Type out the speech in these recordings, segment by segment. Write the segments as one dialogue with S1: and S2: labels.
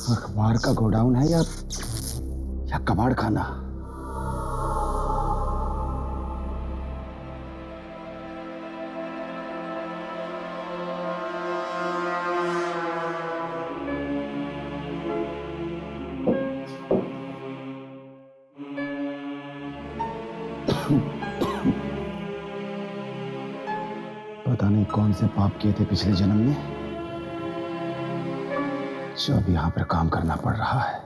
S1: अखबार का गोडाउन है या कबाड़ खाना? पता नहीं कौन से पाप किए थे पिछले जन्म में, जो अब यहां पर काम करना पड़ रहा है।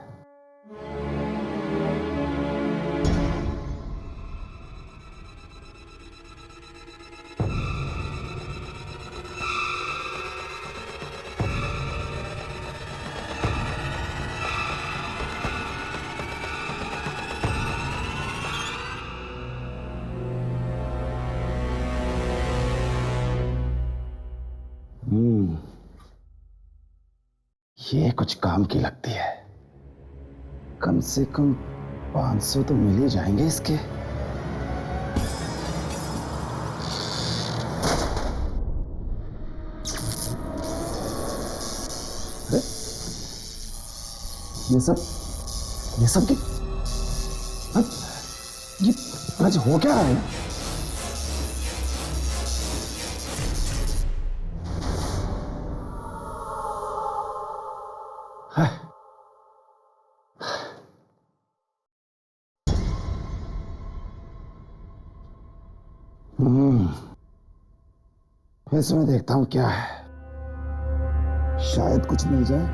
S1: ये कुछ काम की लगती है। कम से कम 500 तो मिल ही जाएंगे इसके। अरे ये सब ये आज हो क्या रहा है? इसमें देखता हूं क्या है, शायद कुछ मिल जाए।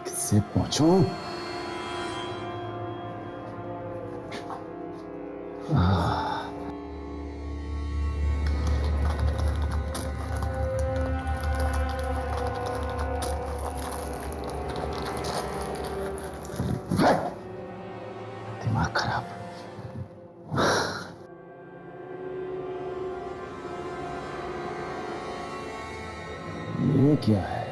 S1: किससे पूछूं? दिमाग खराब। ये क्या है?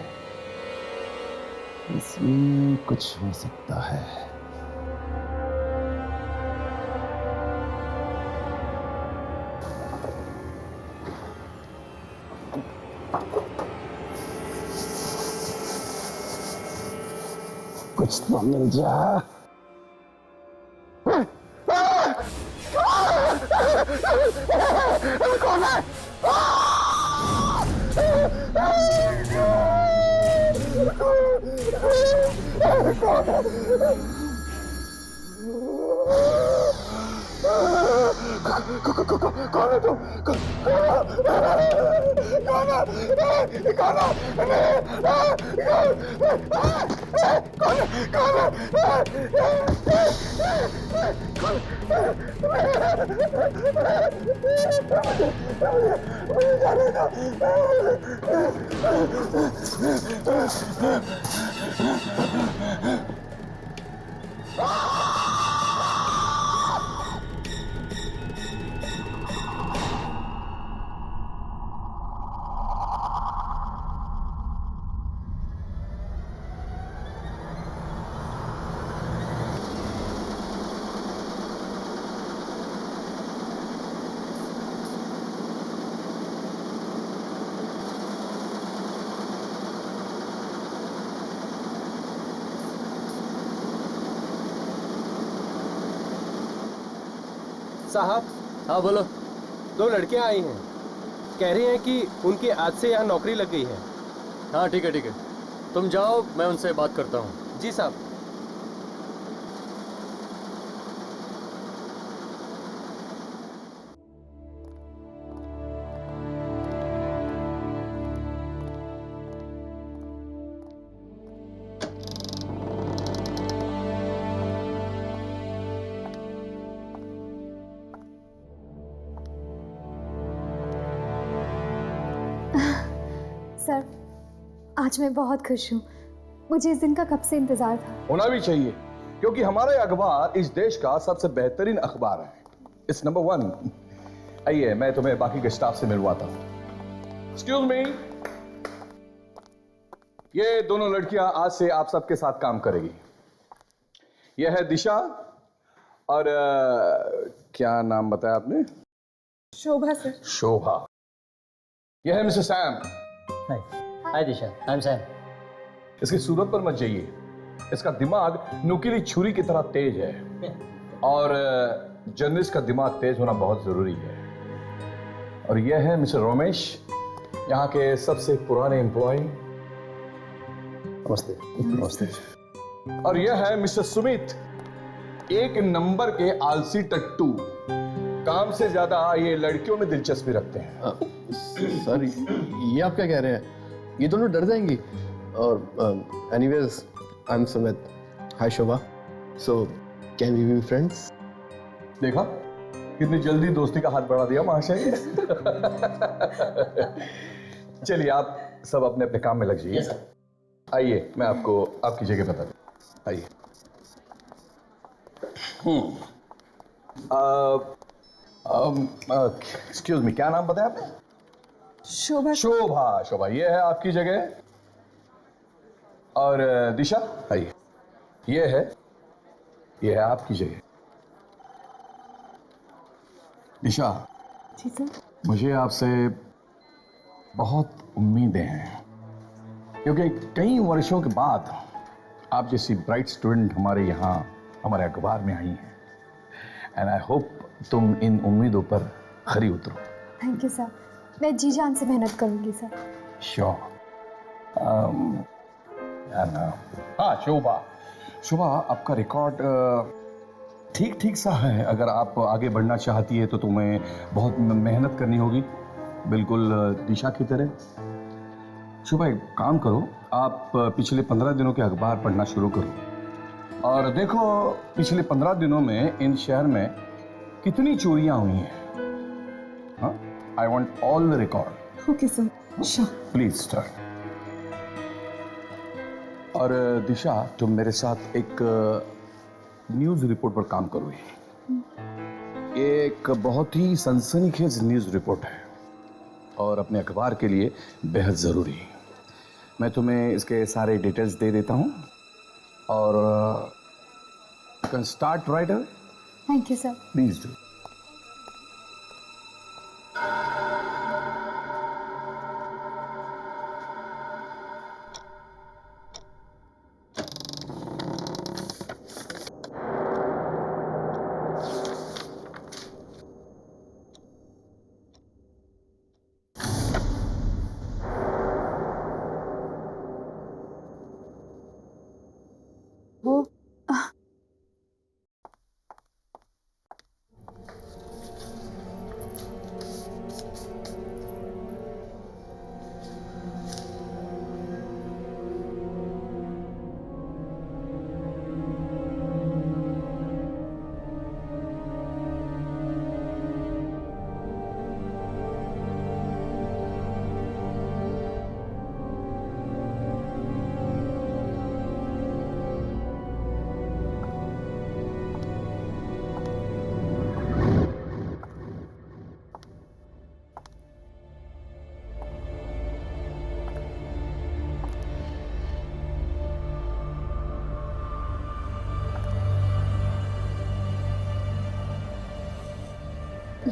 S1: इसमें कुछ हो सकता है। कुछ तो मिल जा। कौन है? कौन है तुम?
S2: साहब।
S3: हाँ बोलो।
S2: 2 लड़कियां आई हैं, कह रही हैं कि उनकी आज से यहाँ नौकरी लग गई है।
S3: हाँ ठीक है, तुम जाओ, मैं उनसे बात करता हूँ।
S2: जी साहब।
S4: सर, आज मैं बहुत खुश हूँ। मुझे इस दिन का कब से इंतजार था।
S5: होना भी चाहिए, क्योंकि हमारा अखबार इस देश का सबसे बेहतरीन अखबार है। It's number 1। आइए, मैं तुम्हें बाकी के स्टाफ से मिलवाता हूं। एक्सक्यूज मी, ये दोनों लड़कियां आज से आप सबके साथ काम करेगी। यह है दिशा और क्या नाम बताया आपने?
S6: शोभा सर।
S5: शोभा। यह है mister Sam.
S7: Hi Disha, I am Sam.
S5: इसकी सूरत पर मत जाइए, इसका दिमाग नुकीली छुरी की तरह तेज है और जर्नलिस्ट का दिमाग तेज होना बहुत जरूरी है। और यह है मिस्टर रमेश, यहाँ के सबसे पुराने एम्प्लॉय।
S1: नमस्ते। नमस्ते।
S5: और यह है मिस्टर सुमित, एक नंबर के आलसी टट्टू। काम से ज्यादा ये लड़कियों में दिलचस्पी रखते हैं।
S3: सर ये आप क्या कह रहे हैं? ये दोनों डर जाएंगी। और anyways I am Sumit. Hi Shobha. So can we be friends?
S5: देखा कितनी जल्दी दोस्ती का हाथ बढ़ा दिया महाशय। चलिए आप सब अपने अपने काम में लग जाइए। आइए मैं आपको आपकी जगह बता दूं। आइए। एक्सक्यूज मी, क्या नाम बताया आपने?
S6: शोभा।
S5: शोभा। शोभा, ये है आपकी जगह। और दिशा, आइए। ये है आपकी जगह। दिशा,
S4: जी सर।
S5: मुझे आपसे बहुत उम्मीदें हैं, क्योंकि कई वर्षों के बाद आप जैसी ब्राइट स्टूडेंट हमारे यहाँ हमारे अखबार में आई हैं। एंड आई होप तुम इन उम्मीदों पर खरी उतरो।
S4: थैंक यू सर, मैं जी जान से मेहनत करूंगी सर।
S5: श्योर। हाँ शोभा, शोभा आपका रिकॉर्ड ठीक ठीक सा है। अगर आप आगे बढ़ना चाहती है तो तुम्हें बहुत मेहनत करनी होगी, बिल्कुल दिशा की तरह। शोभा एक काम करो, आप पिछले 15 दिनों के अखबार पढ़ना शुरू करो और देखो पिछले 15 दिनों में इन शहर में कितनी चोरियां हुई हैं। हाँ, I want all the record.
S6: Okay sir, sure.
S5: Please start. और दिशा, तुम मेरे साथ एक न्यूज रिपोर्ट पर काम करोगी। ये एक बहुत ही सनसनीखेज न्यूज रिपोर्ट है और अपने अखबार के लिए बेहद जरूरी है। मैं तुम्हें इसके सारे डिटेल्स दे देता हूँ और can start right away.
S4: Thank you sir.
S5: Please do.
S4: वो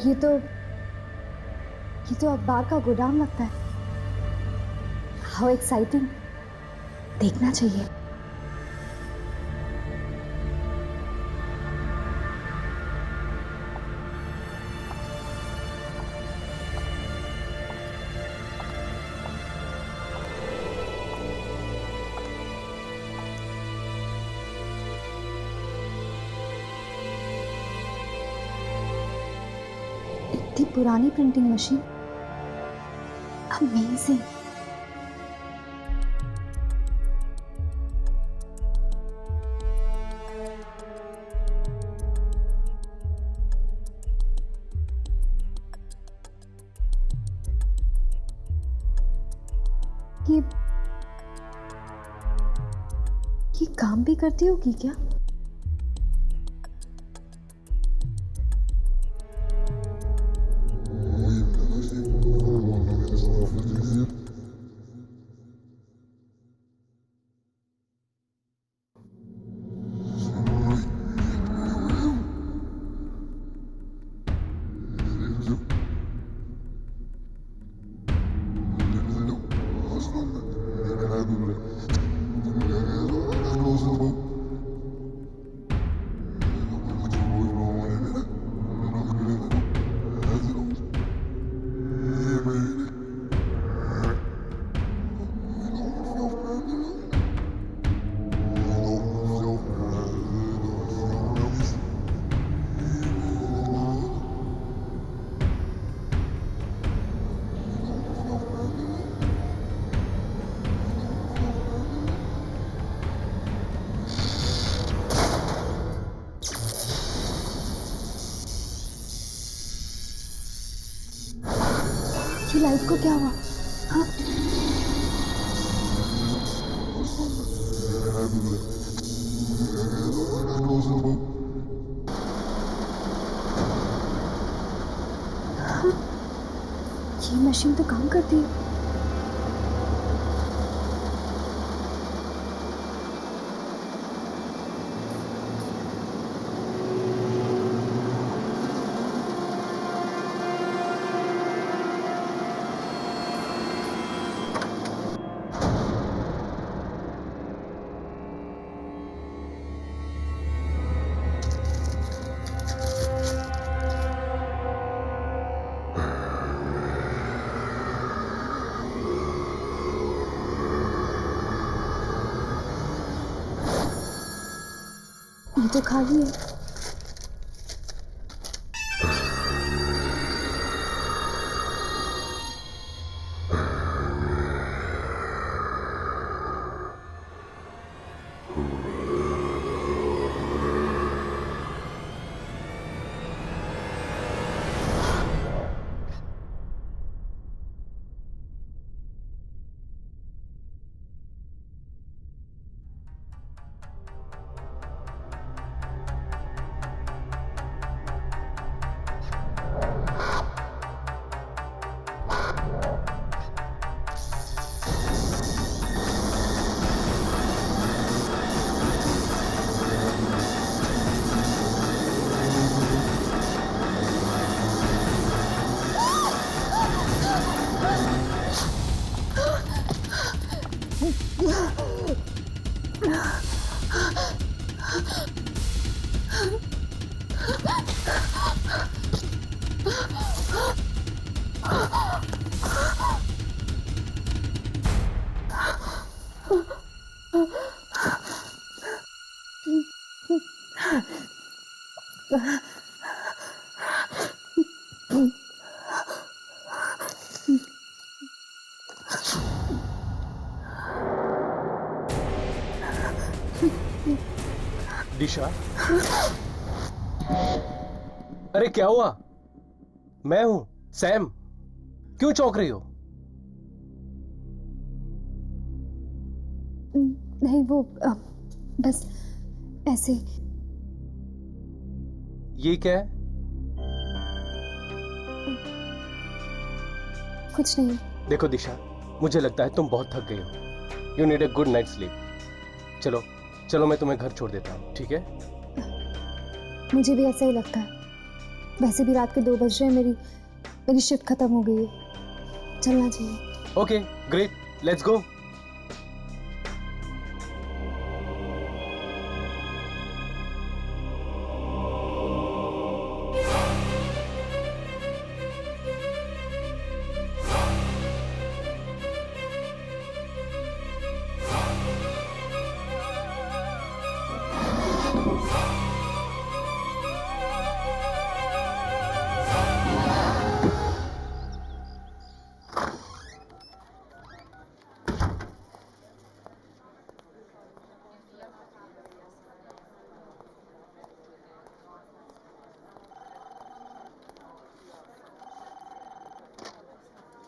S4: ये तो अखबार का गोदाम लगता है। हाउ एक्साइटिंग, देखना चाहिए। इतनी पुरानी प्रिंटिंग मशीन, अमेजिंग। ये काम भी करती होगी क्या? लाइट को क्या हुआ? हाँ, ये मशीन तो काम करती है। ये तो खाली है।
S2: दिशा, अरे क्या हुआ? मैं हूं सैम। क्यों चौंक रही हो?
S4: नहीं, वो बस ऐसे।
S2: ये क्या है?
S4: कुछ नहीं।
S2: देखो दिशा, मुझे लगता है तुम बहुत थक गई हो। You need a good night sleep. चलो चलो, मैं तुम्हें घर छोड़ देता हूँ, ठीक है?
S4: मुझे भी ऐसा ही लगता है। वैसे भी रात के 2 बज रहे हैं। मेरी शिफ्ट खत्म हो गई है। चलना चाहिए।
S2: Okay great, let's go.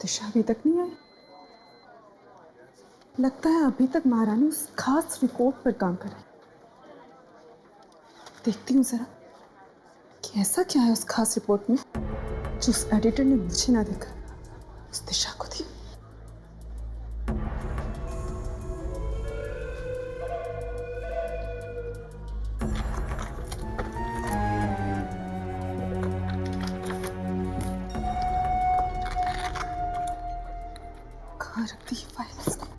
S6: दिशा अभी तक नहीं आई। लगता है अभी तक महारानी उस खास रिपोर्ट पर काम कर रही है। देखती हूँ जरा कि ऐसा क्या है उस खास रिपोर्ट में जो उस एडिटर ने मुझे ना देखा, उस दिशा को दी। कहाँ रख दी फाइल इसने?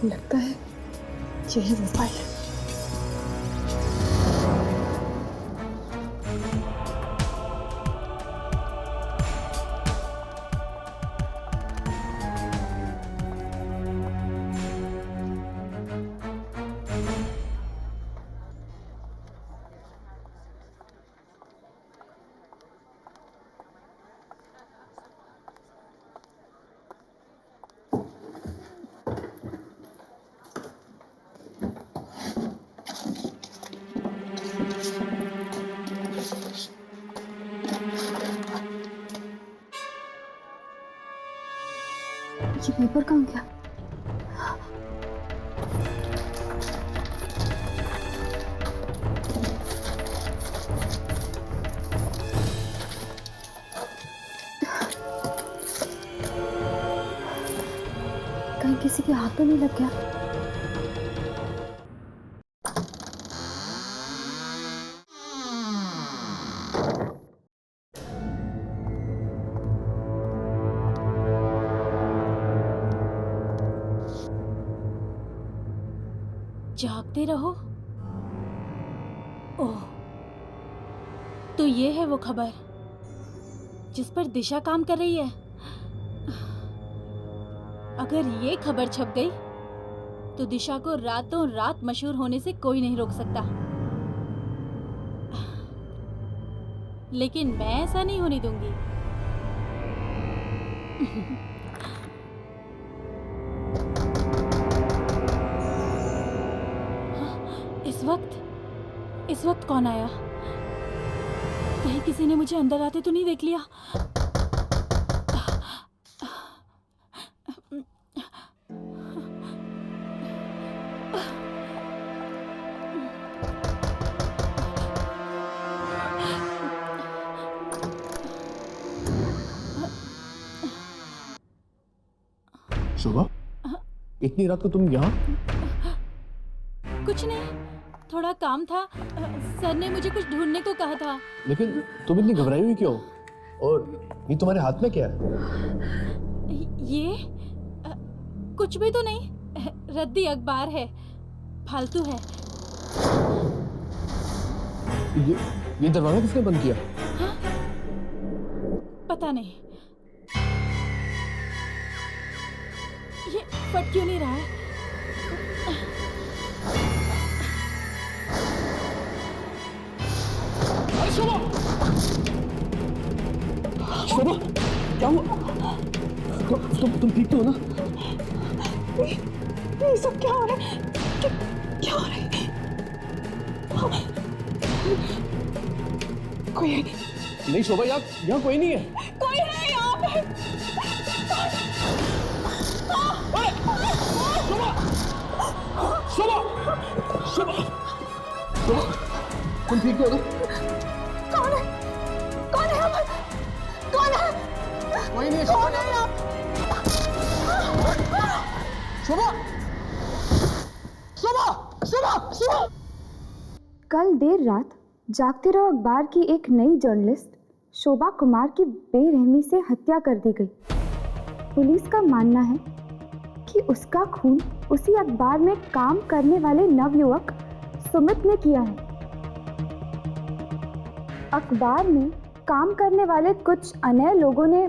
S6: लगता है यही वो फाइल है।
S4: ये पेपर कहाँ गया? कहीं किसी के हाथ तो नहीं लग गया?
S8: जागते रहो। ओह, तो ये है वो खबर जिस पर दिशा काम कर रही है। अगर ये खबर छप गई तो दिशा को रातों रात मशहूर होने से कोई नहीं रोक सकता। लेकिन मैं ऐसा नहीं होने दूंगी। इस वक्त कौन आया? कहीं किसी ने मुझे अंदर आते तो नहीं देख लिया?
S3: शोभा, इतनी रात को तुम यहाँ?
S8: कुछ नहीं, थोड़ा काम था। सर ने मुझे कुछ ढूंढने को कहा था।
S3: लेकिन तुम इतनी घबराई हुई क्यों? और ये तुम्हारे हाथ में क्या है?
S8: ये कुछ भी तो नहीं, रद्दी अखबार है, फालतू है।
S3: ये दरवाजा किसने बंद किया?
S8: हाँ? पता नहीं, ये फट क्यों नहीं रहा है?
S3: शोभा, क्या हुआ? तुम ठीक तो हो ना?
S6: ये सब क्या हो रहा है? क्या हो रहा है? कोई है?
S3: नहीं शोभा, यहाँ कोई नहीं है।
S6: कोई है यहाँ पे?
S3: शोभा, शोभा, शोभा, तुम ठीक तो हो ना?
S6: कौन है? कौन है अमन? कौन है?
S3: कोई नहीं है।
S6: कौन है यहाँ?
S3: शोभा, शोभा, शोभा, शोभा।
S4: कल देर रात जागते रहो अखबार की एक नई जर्नलिस्ट शोभा कुमार की बेरहमी से हत्या कर दी गई। पुलिस का मानना है कि उसका खून उसी अखबार में काम करने वाले नवयुवक सुमित ने किया है। अखबार में काम करने वाले कुछ अन्य लोगों ने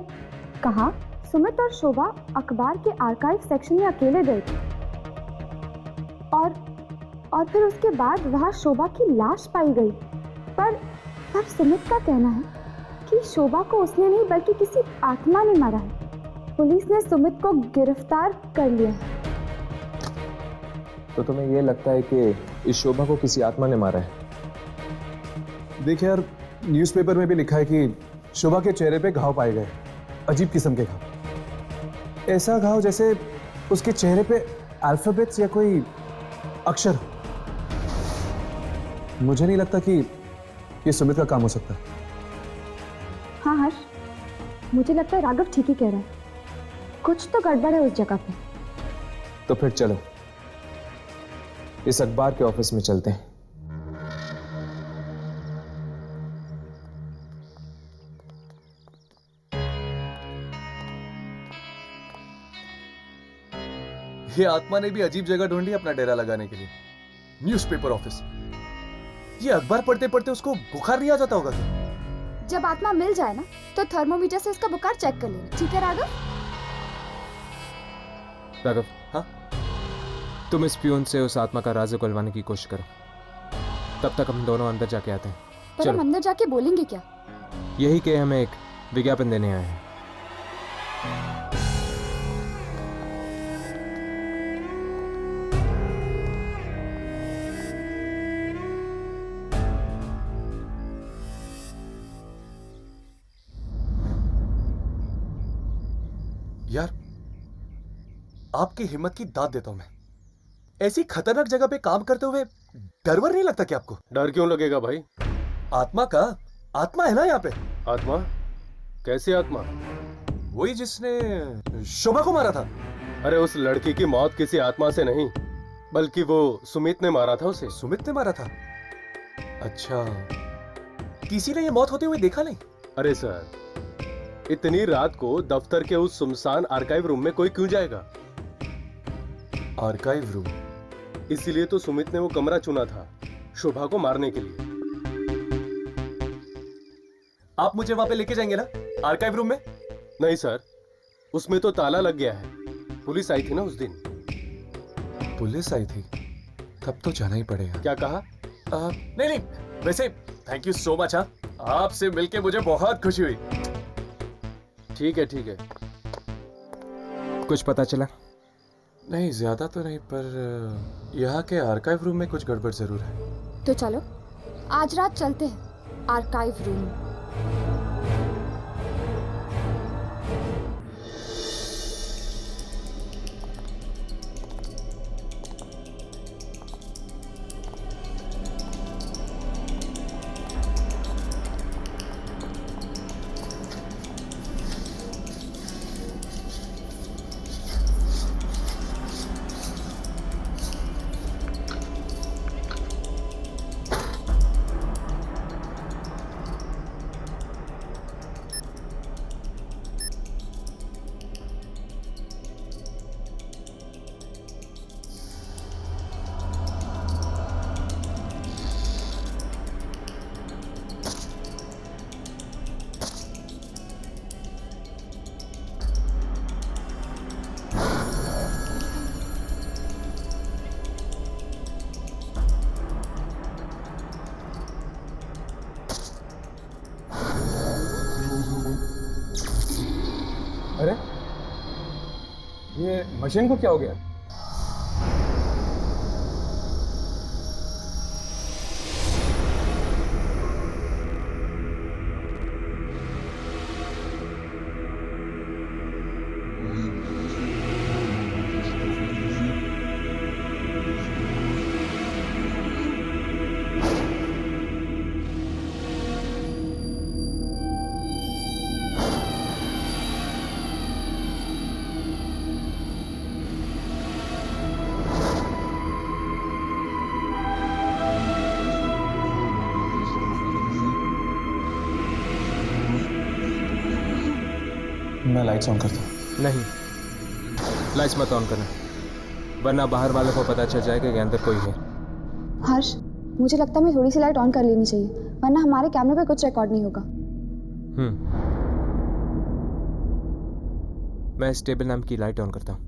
S4: कहा सुमित और शोभा अखबार के आर्काइव सेक्शन में अकेले गए थे और फिर उसके बाद वहां शोभा की लाश पाई गई। पर सुमित का कहना है कि शोभा को उसने नहीं बल्कि किसी आत्मा ने मारा है। पुलिस ने सुमित को गिरफ्तार कर लिया है।
S9: तो तुम्हें यह लगता है कि इस शोभा को किसी आत्मा ने मारा है?
S10: देखिए यार, न्यूज़पेपर में भी लिखा है कि शोभा के चेहरे पे घाव पाए गए, अजीब किस्म के घाव। ऐसा घाव जैसे उसके चेहरे पे अल्फाबेट्स या कोई अक्षर हो। मुझे नहीं लगता कि ये सुमित का काम हो सकता।
S4: हाँ हर्ष, मुझे लगता है राघव ठीक ही कह रहा है। कुछ तो गड़बड़ है उस जगह पे।
S9: तो फिर चलो इस अखबार के ऑफिस में चलते हैं।
S10: ये आत्मा ने भी अजीब जगह ढूंढी अपना डेरा लगाने के लिए, न्यूज़पेपर ऑफिस। ये अखबार पढ़ते पढ़ते उसको बुखार नहीं आ जाता होगा क्या?
S4: जब आत्मा मिल जाए ना तो थर्मोमीटर से इसका बुखार चेक कर लेना, ठीक है राघव?
S9: राघव,
S10: हाँ?
S9: तुम इस पियून से उस आत्मा का राज उगलवाने की कोशिश करो। तब तक हम दोनों अंदर जाके आते हैं।
S4: पर हम अंदर जाके बोलेंगे क्या?
S9: यही कि हमें एक विज्ञापन देने आए हैं।
S10: यार,
S11: आपकी हिम्मत की दाद देता हूं मैं। ऐसी खतरनाक जगह पे काम करते हुए डर वर नहीं लगता क्या आपको?
S2: डर क्यों लगेगा भाई?
S11: आत्मा का, आत्मा है ना यहाँ पे।
S2: आत्मा? कैसी आत्मा?
S11: वही जिसने शोभा को मारा था।
S2: अरे उस लड़की की मौत किसी आत्मा से नहीं, बल्कि वो सुमित ने मारा था उसे।
S11: सुमित ने मारा था? अच्छा, किसी ने ये मौत होते हुए देखा नहीं?
S2: अरे सर, इतनी रात को दफ्तर के उस सुनसान आर्काइव रूम में कोई क्यों जाएगा?
S11: Archive room?
S2: इसीलिए तो सुमित ने वो कमरा चुना था, शोभा को मारने के लिए।
S11: आप मुझे वहां पे लेके जाएंगे ना, आर्काइव रूम में?
S2: नहीं सर, उसमें तो ताला लग गया है। पुलिस आई थी ना उस दिन।
S11: पुलिस आई थी? तब तो जाना ही पड़ेगा।
S2: क्या कहा?
S11: नहीं नहीं, वैसे थैंक यू सो मच। आपसे मिलके मुझे बहुत खुशी हुई।
S2: ठीक है ठीक है।
S9: कुछ पता चला?
S11: नहीं, ज्यादा तो नहीं, पर यहाँ के आर्काइव रूम में कुछ गड़बड़ जरूर है।
S4: तो चलो आज रात चलते हैं आर्काइव रूम।
S10: अरे ये मशीन को क्या हो गया? मैं लाइट्स ऑन करता हूँ।
S9: नहीं, लाइट्स मत ऑन करना, वरना बाहर वालों को पता चल जाएगा कि अंदर कोई है।
S4: हर्ष, मुझे लगता है मैं थोड़ी सी लाइट ऑन कर लेनी चाहिए, वरना हमारे कैमरे पे कुछ रिकॉर्ड नहीं होगा।
S9: मैं इस टेबल नाम की लाइट ऑन करता हूँ।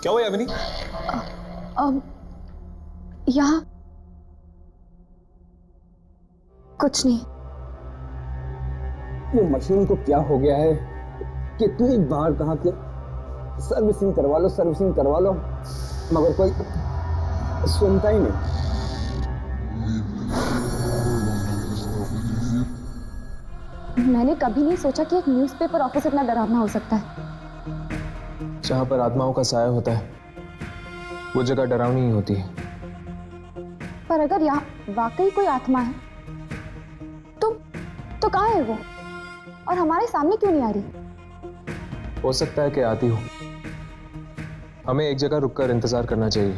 S10: क्या हुआ यामिनी?
S4: यहाँ कुछ नहीं।
S10: ये मशीन को क्या हो गया है? कितनी बार कहा कि सर्विसिंग करवा लो, सर्विसिंग करवा लो, मगर कोई सुनता ही नहीं।
S4: मैंने कभी नहीं सोचा कि एक न्यूज़पेपर ऑफिस इतना डरावना हो सकता है।
S9: जहाँ पर आत्माओं का साया होता है वो जगह डरावनी ही होती है।
S4: पर अगर यहाँ वाकई कोई आत्मा है तो कहाँ है वो, और हमारे सामने क्यों नहीं आ रही?
S9: हो सकता है कि आती हो। हमें एक जगह रुककर इंतजार करना चाहिए।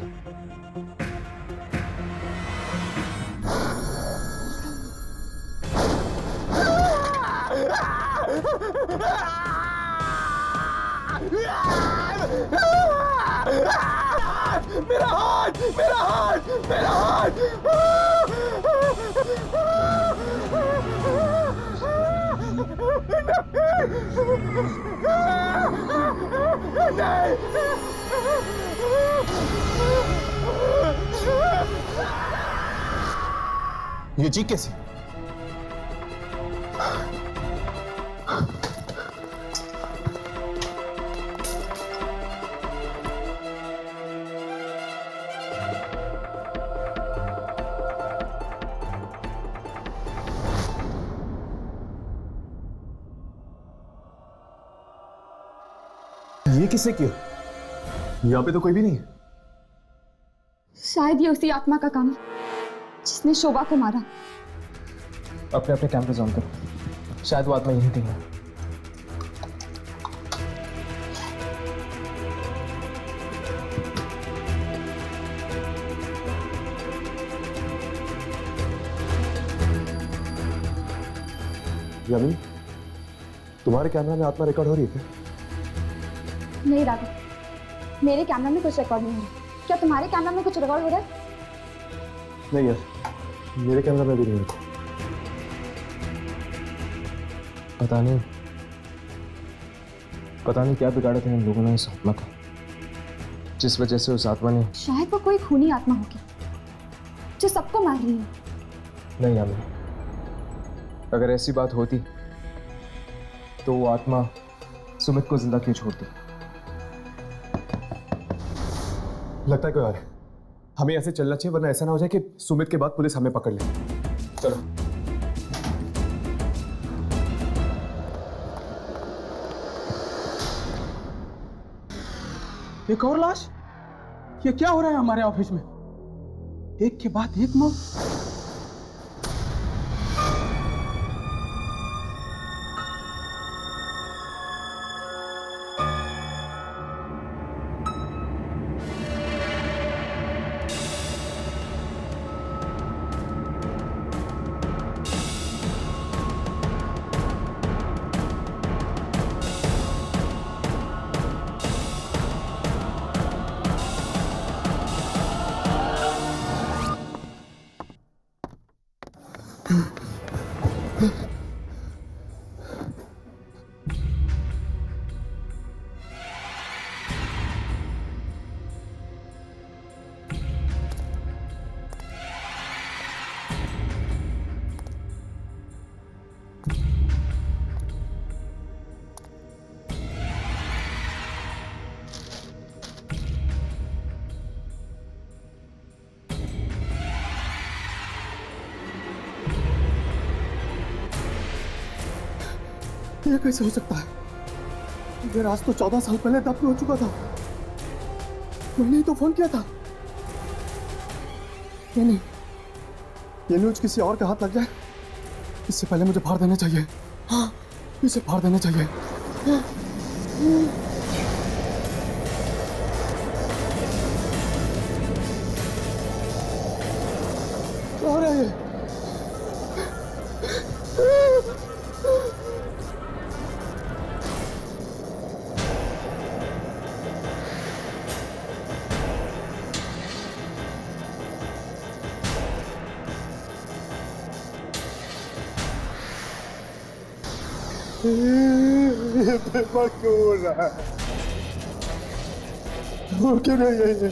S5: मेरा हाथ, मेरा हाथ, मेरा हाथ।
S10: ये जी कैसी? ये किसने किया? यहाँ पे तो कोई भी नहीं है।
S4: शायद ये उसी आत्मा का काम है जिसने शोभा को मारा।
S9: अपने अपने कैमरे ऑन करो, शायद वो आत्मा यहीं कहीं है।
S10: यामिनी, तुम्हारे कैमरा में आत्मा रिकॉर्ड हो रही है क्या?
S4: नहीं राघव, मेरे कैमरा में कुछ रिकॉर्ड नहीं हो रहा। क्या तुम्हारे कैमरा में कुछ रिकॉर्ड हो रहा है?
S10: नहीं यार, मेरे कैमरा में भी नहीं होता।
S9: पता नहीं क्या बिगाड़ा था इन लोगों ने इस आत्मा का, जिस वजह से उस आत्मा ने।
S4: शायद वो कोई खूनी आत्मा होगी जो सबको मार रही है।
S9: नहीं यामिनी, अगर ऐसी बात होती तो वो आत्मा सुमित को जिंदा क्यों छोड़ती?
S10: लगता है कोई और है। हमें ऐसे चलना चाहिए, वरना ऐसा ना हो जाए कि सुमित के बाद पुलिस हमें पकड़ ले। चलो।
S5: एक और लाश? ये क्या हो रहा है हमारे ऑफिस में? एक के बाद एक मौत।
S10: ये कैसे हो सकता है? ये राज तो 14 साल पहले दफन हो चुका था। मैंने ही तो फोन किया था। ये नहीं, ये न्यूज किसी और के हाथ लग जाए इससे पहले मुझे फाड़ देना चाहिए। हाँ, इसे फाड़ देना चाहिए। क्या हो रहा है ये? क्यों हो रहा है? हो क्यों नहीं है ये?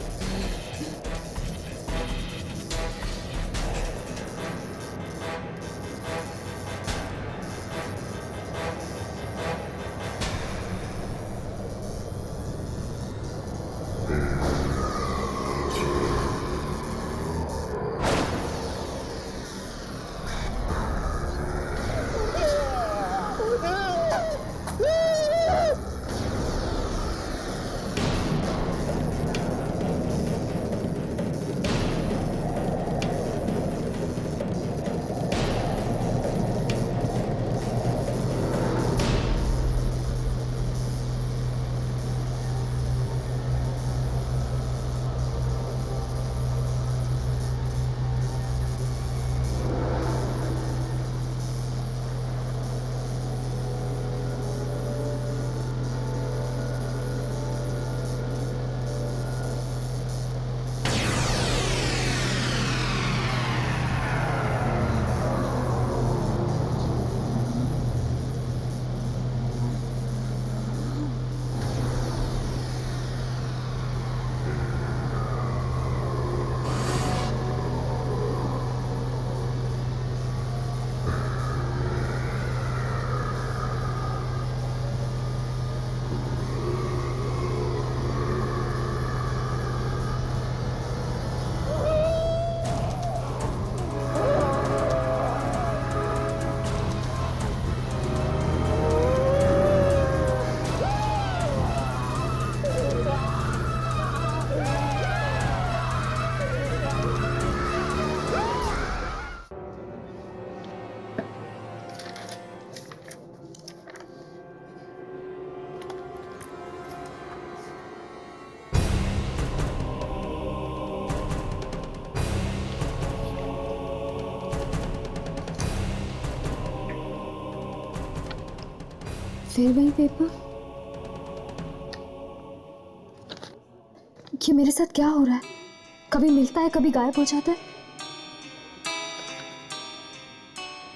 S4: फिर वही पेपर। ये मेरे साथ क्या हो रहा है? कभी मिलता है, कभी गायब हो जाता है।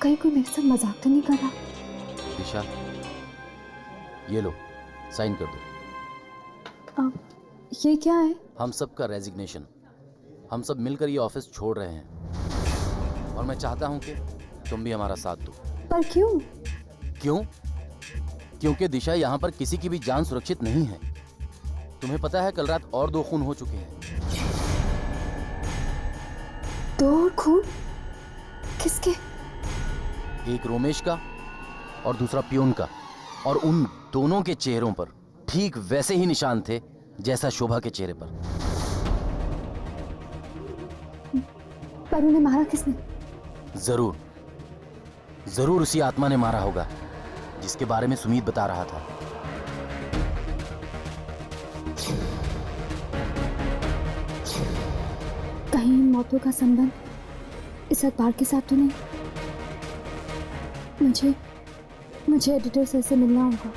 S4: कहीं कोई मेरे साथ मजाक तो नहीं कर रहा?
S12: दिशा, ये लो, साइन कर दो।
S4: ये क्या है?
S12: हम सब का रेजिग्नेशन। हम सब मिलकर ये ऑफिस छोड़ रहे हैं और मैं चाहता हूं कि तुम भी हमारा साथ दो।
S4: पर क्यों?
S12: क्यों? क्योंकि दिशा, यहाँ पर किसी की भी जान सुरक्षित नहीं है। तुम्हें पता है, कल रात और 2 खून हो चुके हैं।
S4: 2 खून? किसके?
S12: एक रोमेश का और दूसरा पियून का, और उन दोनों के चेहरों पर ठीक वैसे ही निशान थे जैसा शोभा के चेहरे पर।
S4: पर उन्हें मारा किसने?
S12: जरूर जरूर उसी आत्मा ने मारा होगा जिसके बारे में सुमीत बता रहा था।
S4: कहीं इन मौतों का संबंध इस अखबार के साथ तो नहीं? मुझे एडिटर सर से मिलना होगा।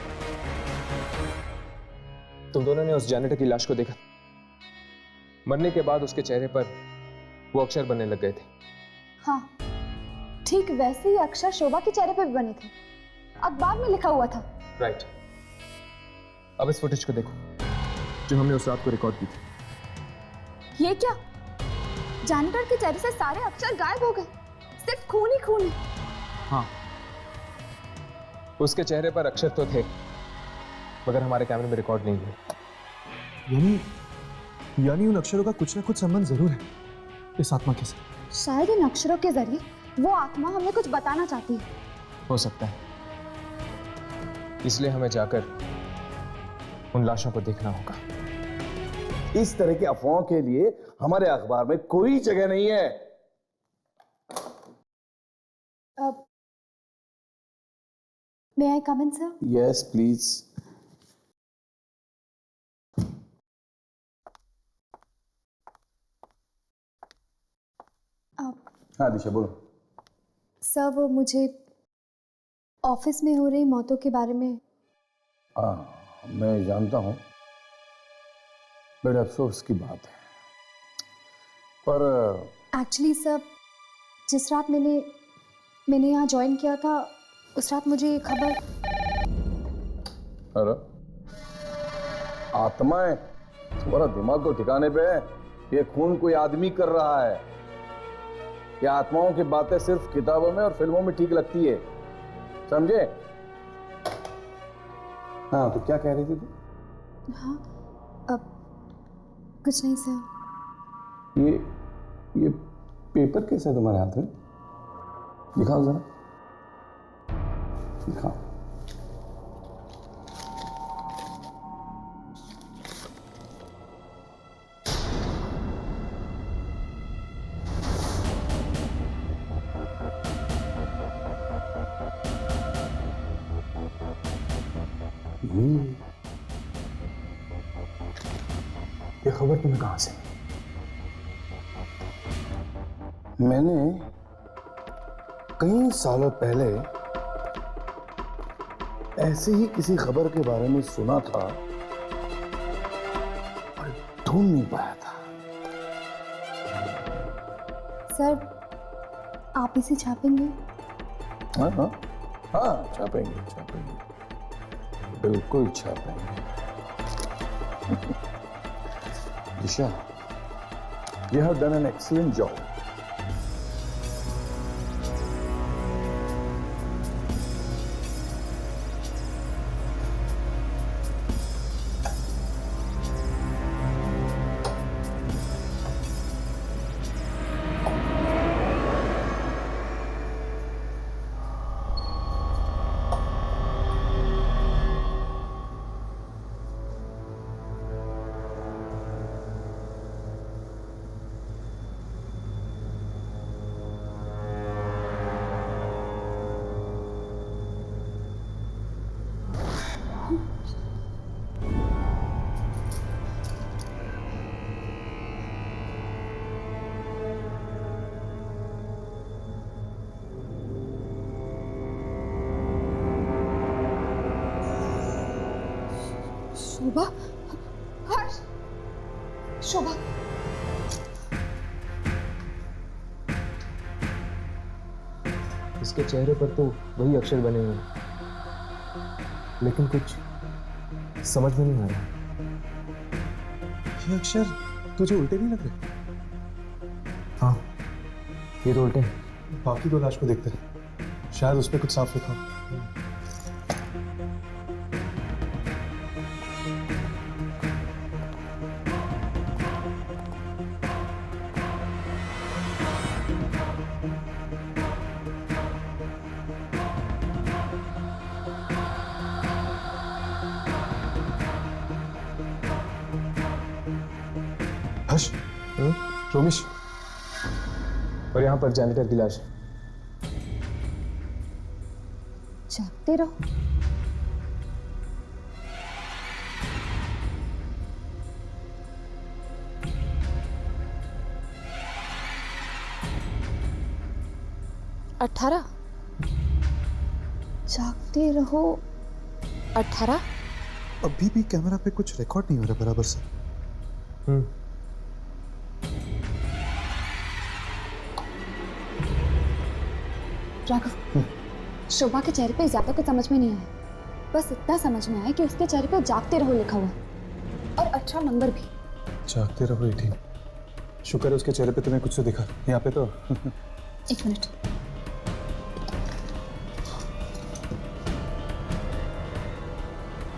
S9: तुम दोनों ने उस जैनेटर की लाश को देखा? मरने के बाद उसके चेहरे पर वो अक्षर बनने लग गए थे।
S4: हाँ, ठीक वैसे ही अक्षर शोभा के चेहरे पे भी बने थे। अखबार में लिखा हुआ था।
S9: राइट। अब इस फुटेज को देखो जो हमने उस रात को रिकॉर्ड की थी।
S4: ये क्या? जैनेटर के चेहरे से सारे अक्षर गायब हो गए, सिर्फ खून ही खून है।
S9: हाँ, उसके चेहरे पर अक्षर तो थे मगर हमारे कैमरे में रिकॉर्ड नहीं हुए।
S10: यानी उन अक्षरों का कुछ ना कुछ संबंध जरूर है इस आत्मा के साथ।
S4: शायद इन अक्षरों के जरिए वो आत्मा हमें कुछ बताना चाहती है।
S9: हो सकता है, इसलिए हमें जाकर उन लाशों को देखना होगा।
S5: इस तरह की अफवाहों के लिए हमारे अखबार में कोई जगह नहीं है।
S4: मे आई कम इन सर?
S1: Yes please. हाँ दिशा, बोलो।
S4: सर, वो मुझे ऑफिस में हो रही मौतों के बारे में।
S5: हाँ, मैं जानता हूँ, बड़े अफसोस की बात है। पर
S4: एक्चुअली सर, जिस रात मैंने यहाँ ज्वाइन किया था, उस रात मुझे ये खबर।
S5: अरे आत्माएं, तुम्हारा दिमाग तो ठिकाने पे है। ये खून कोई आदमी कर रहा है। ये आत्माओं की बातें सिर्फ किताबों में और फिल्मों में ठीक लगती है, समझे? हाँ, तो क्या कह रही थी तू?
S4: हाँ, अब कुछ नहीं सर।
S5: ये पेपर कैसा है तुम्हारे हाथ में? दिखाओ जरा, दिखाओ।
S10: ये खबर तुम्हें कहां से?
S5: मैंने कई सालों पहले ऐसे ही किसी खबर के बारे में सुना था और ढूंढ नहीं पाया था।
S4: सर, आप इसे छापेंगे?
S5: हाँ हाँ हाँ, छापेंगे छापेंगे, बिल्कुल छापेंगे। दिशा, you have done an excellent job.
S6: शोभा, हर्ष, शोभा।
S9: इसके चेहरे पर तो वही अक्षर बने हुए हैं, लेकिन कुछ समझ में नहीं आ रहा।
S10: ये अक्षर तुझे उल्टे नहीं लग रहे?
S9: हाँ, ये तो उल्टे हैं।
S10: बाकी दो लाश को देखते हैं, शायद उस पर कुछ साफ लिखा हो। हर्ष, रोमिश,
S9: और यहाँ पर जैनिटर की लाश है।
S4: जागते रहो।
S6: अठारह।
S4: जागते रहो 18।
S10: अभी भी कैमरा पे कुछ रिकॉर्ड नहीं हो रहा बराबर से।
S4: राघव, शोभा के चेहरे पे ज्यादा कुछ समझ में नहीं आया, बस इतना समझ में आया कि उसके चेहरे पे जागते रहो लिखा हुआ है और 18 नंबर भी।
S10: जागते रहो 18। शुक्र है उसके चेहरे पे तुम्हें कुछ तो दिखा, यहाँ पे तो।
S4: एक मिनट।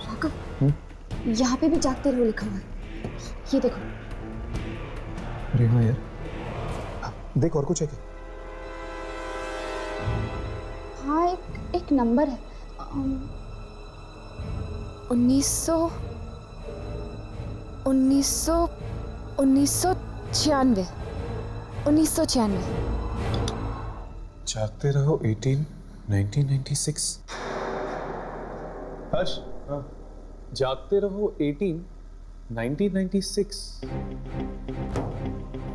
S4: राघव, यहाँ पे भी जागते रहो लिखा हुआ है, ये देखो।
S10: अरे हाँ यार, देख और कुछ है क्या?
S4: हाँ, एक नंबर है, 1996।
S10: जागते रहो 18, 1996। हर्ष, जागते रहो 18, 1996।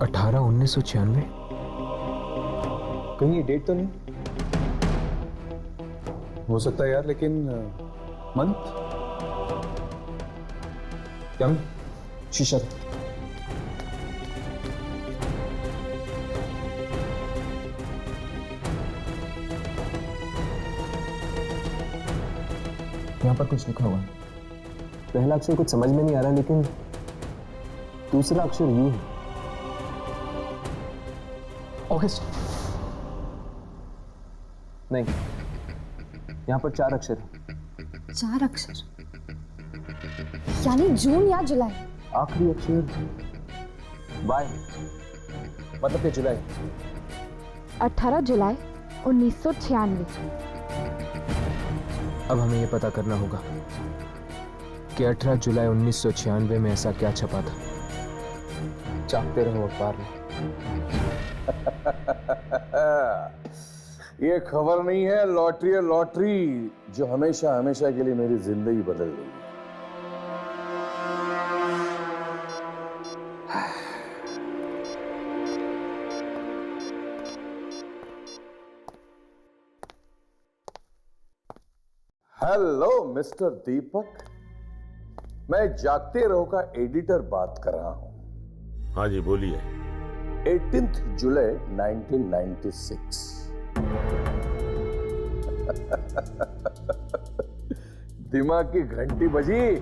S9: 18 1996। कहीं ये डेट तो नहीं?
S10: हो सकता है यार, लेकिन मंथ
S9: क्या? शीशा यहाँ पर कुछ लिखा हुआ है। पहला अक्षर कुछ समझ में नहीं आ रहा, लेकिन दूसरा अक्षर यू है। ऑगस्ट नहीं, यहाँ पर 4 अक्षर है।
S4: 4 अक्षर यानी जून या जुलाई।
S9: आखिरी अक्षर वाई, मतलब कि जुलाई।
S4: 18 जुलाई 1996।
S9: अब हमें यह पता करना होगा कि 18 जुलाई 1996 में ऐसा क्या छपा था। जागते रहो अखबार में।
S5: ये खबर नहीं है, लॉटरी है, लॉटरी जो हमेशा हमेशा के लिए मेरी जिंदगी बदल गई। हेलो मिस्टर दीपक, मैं जागते रहो का एडिटर बात कर रहा हूं।
S13: हाँ जी बोलिए।
S5: 18 जुलाई 1996। दिमाग की घंटी बजी।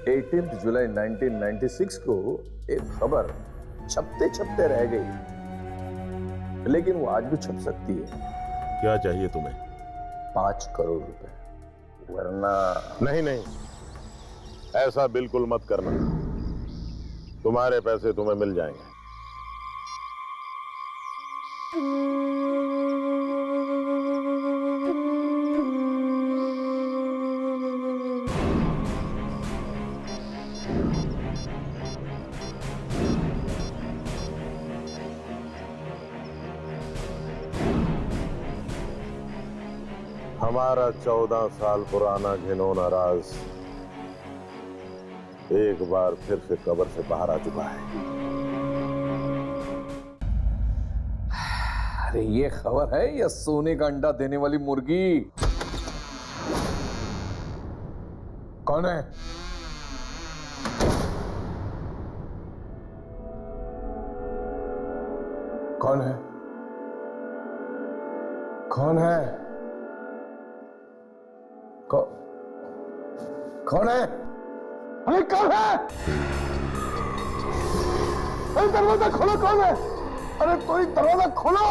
S5: 18 जुलाई 1996 को एक खबर छपते छपते रह गई, लेकिन वो आज भी छप सकती है।
S13: क्या चाहिए तुम्हें?
S5: 5 करोड़ रुपए, वरना
S13: नहीं नहीं, ऐसा बिल्कुल मत करना। तुम्हारे पैसे तुम्हें मिल जाएंगे। हमारा 14 साल पुराना घिनौना राज एक बार फिर से कब्र से बाहर आ चुका है।
S5: अरे ये खबर है या सोने का अंडा देने वाली मुर्गी? कौन है? कौन है? कौन है? कौन है? अरे कौन है? अरे दरवाजा खोलो, कौन है? अरे कोई दरवाजा खोलो!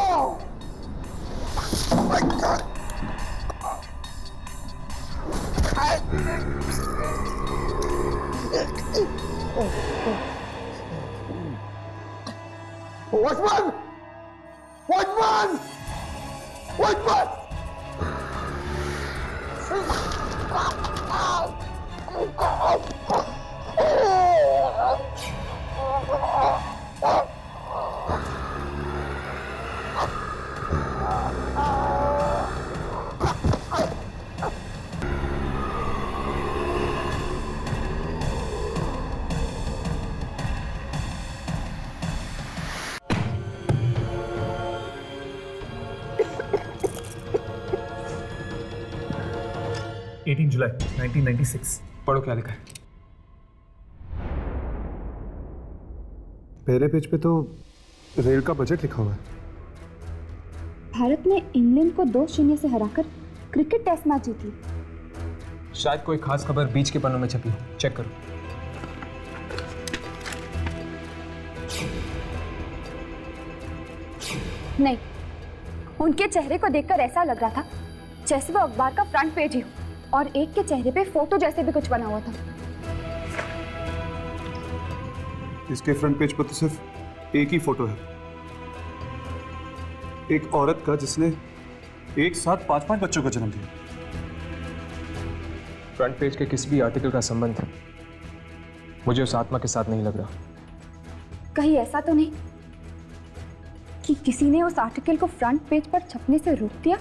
S5: वॉचमैन! वॉचमैन! वॉचमैन!
S10: जुलाई 1996। पढ़ो क्या लिखा है। पहले पेज पे तो रेल का बजट लिखा हुआ है।
S4: भारत ने इंग्लैंड को 2-0 से हराकर क्रिकेट टेस्ट मैच जीती।
S9: शायद कोई खास खबर बीच के पन्नों में छपी हो, चेक करो।
S4: नहीं, उनके चेहरे को देखकर ऐसा लग रहा था जैसे वो अखबार का फ्रंट पेज ही हो और एक के चेहरे पे फोटो जैसे भी कुछ बना हुआ था।
S10: इसके फ्रंट पेज पर तो सिर्फ एक ही फोटो है, एक औरत का जिसने एक साथ 5-5 बच्चों को जन्म दिया।
S9: फ्रंट पेज के किसी भी आर्टिकल का संबंध मुझे उस आत्मा के साथ नहीं लग रहा।
S4: कहीं ऐसा तो नहीं कि किसी ने उस आर्टिकल को फ्रंट पेज पर छपने से रोक दिया?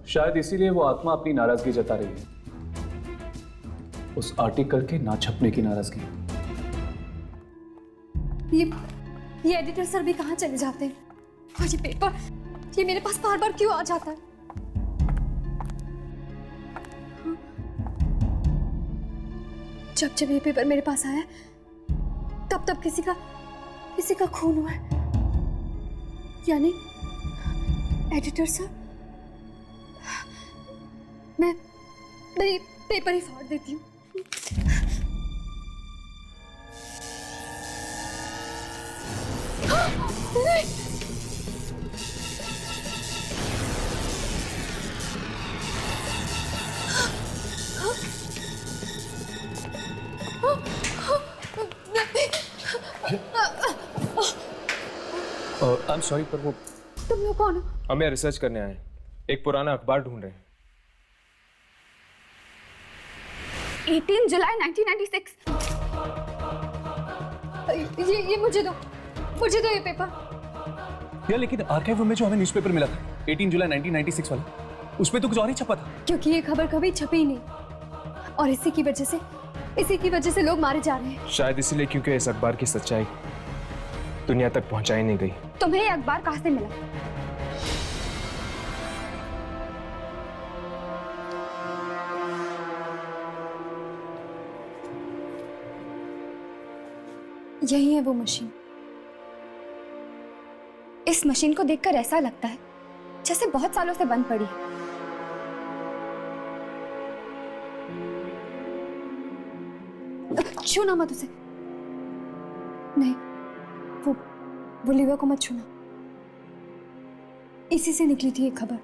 S10: शायद इसीलिए वो आत्मा अपनी नाराजगी जता रही है, उस आर्टिकल के ना छपने की नाराजगी।
S14: ये एडिटर सर भी कहाँ चले जाते हैं? और ये पेपर, ये मेरे पास बार बार क्यों आ जाता है? जब जब ये पेपर मेरे पास आया तब तब किसी का खून हुआ है। यानी एडिटर सर, मैं ये पेपर ही फाड़ देती हूँ।
S9: आई एम सॉरी, पर वो
S14: तुम लोग कौन हो?
S9: हम यहाँ रिसर्च करने आए हैं, एक पुराना अखबार ढूंढ रहे हैं।
S4: 18 जुलाई 1996।
S14: ये मुझे दो ये पेपर।
S10: यार लेकिन आर्काइव रूम में जो हमें न्यूज़पेपर मिला था 18 जुलाई 1996 वाला, उसमें तो कुछ और ही छपा था।
S14: क्योंकि ये खबर कभी छपी ही नहीं और इसी की वजह से लोग मारे जा रहे हैं।
S9: शायद इसीलिए क्योंकि इस अखबार की सच्चाई दुनिया तक पहुंचाई नहीं गई।
S4: तुम्हें ये अखबार कहां से मिला?
S14: यही है वो मशीन।
S4: इस मशीन को देखकर ऐसा लगता है जैसे बहुत सालों से बंद पड़ी है।
S14: छूना मत उसे। नहीं, वो लीवर को मत छूना। इसी से निकली थी ये खबर।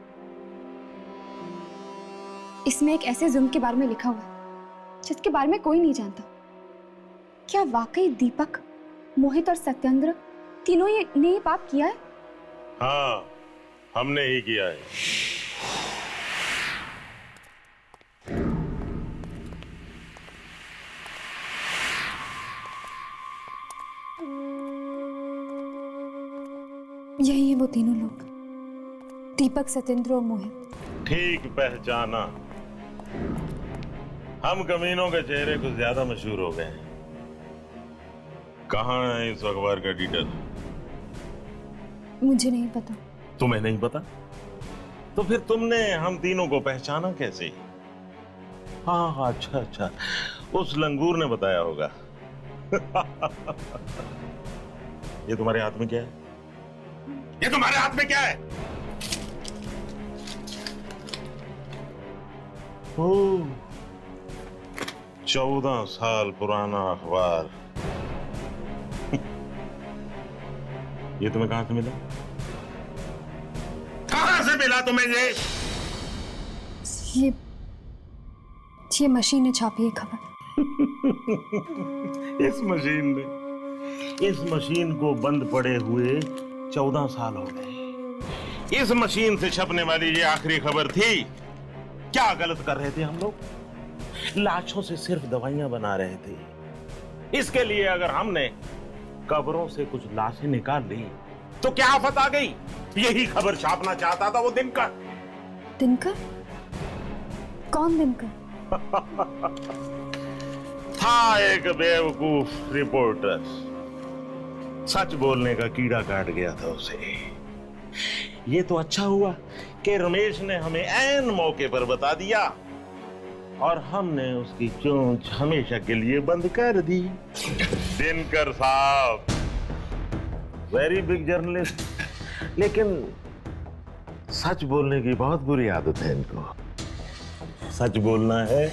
S4: इसमें एक ऐसे जुर्म के बारे में लिखा हुआ है जिसके बारे में कोई नहीं जानता। क्या वाकई दीपक, मोहित और सत्येंद्र तीनों ने ये पाप किया है?
S13: हाँ, हमने ही किया है।
S14: यही है वो तीनों लोग, दीपक, सत्येंद्र और मोहित।
S13: ठीक पहचाना। हम कमीनों के चेहरे कुछ ज्यादा मशहूर हो गए हैं। कहाँ है इस अखबार का एडिटर?
S14: मुझे नहीं पता।
S13: तुम्हें नहीं पता? तो फिर तुमने हम तीनों को पहचाना कैसे? हाँ हाँ, अच्छा अच्छा, उस लंगूर ने बताया होगा। ये तुम्हारे हाथ में क्या है? ये तुम्हारे हाथ में क्या है? ओह, 14 साल पुराना अखबार। ये तुम्हें कहां से मिला? कहां से मिला तुम्हें
S14: ये मशीन ने छापी है खबर। इस मशीन को बंद पड़े हुए 14 साल हो गए। इस मशीन से छपने वाली ये आखिरी खबर थी। क्या गलत कर रहे थे हम लोग? लाशों से सिर्फ दवाइयां बना रहे थे। इसके लिए अगर हमने कब्रों से कुछ लाशें निकाल ली तो क्या आफत आ गई? यही खबर छापना चाहता था वो दिनकर।
S4: दिनकर? कौन दिनकर?
S13: था एक बेवकूफ रिपोर्टर, सच बोलने का कीड़ा काट गया था उसे। ये तो अच्छा हुआ कि रमेश ने हमें ऐन मौके पर बता दिया और हमने उसकी चोंच हमेशा के लिए बंद कर दी। दिनकर साहब वेरी बिग जर्नलिस्ट, लेकिन सच बोलने की बहुत बुरी आदत है इनको। सच बोलना है,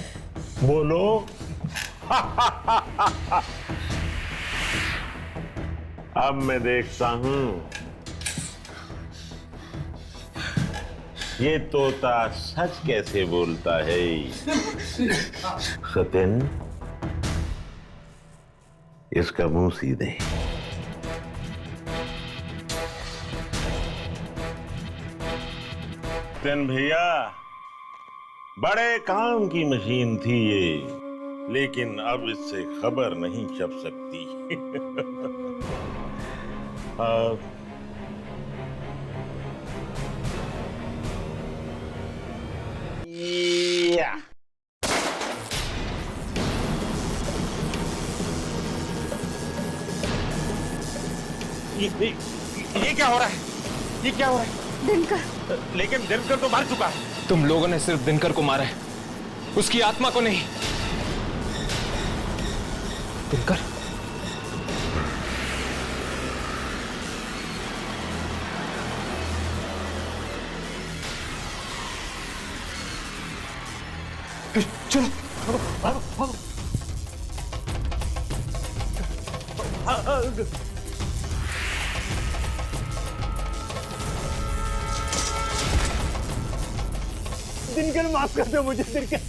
S13: बोलो। अब मैं देखता हूं ये तोता सच कैसे बोलता है। सत्यन, इसका मुंह सीधे। सत्यन भैया, बड़े काम की मशीन थी ये, लेकिन अब इससे खबर नहीं छप सकती। ये क्या हो रहा है? ये क्या हो रहा है?
S14: दिनकर।
S13: लेकिन दिनकर तो मर चुका है।
S9: तुम लोगों ने सिर्फ दिनकर को मारा है, उसकी आत्मा को नहीं। दिनकर,
S13: चलो भागो भागो। दिनकर माफ कर दो मुझे, दिनकर।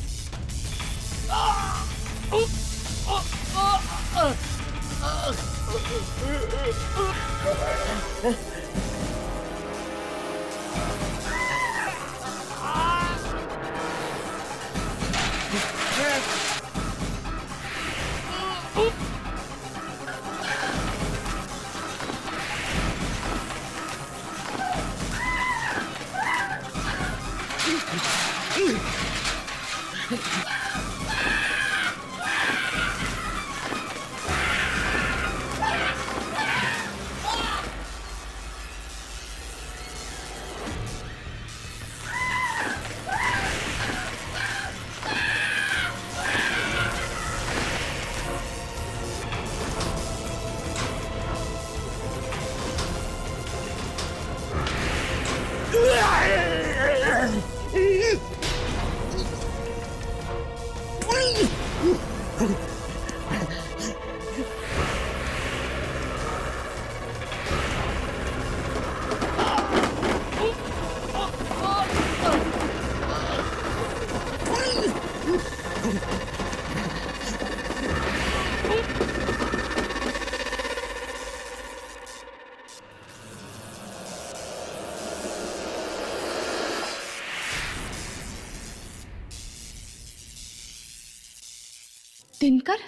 S4: दिनकर?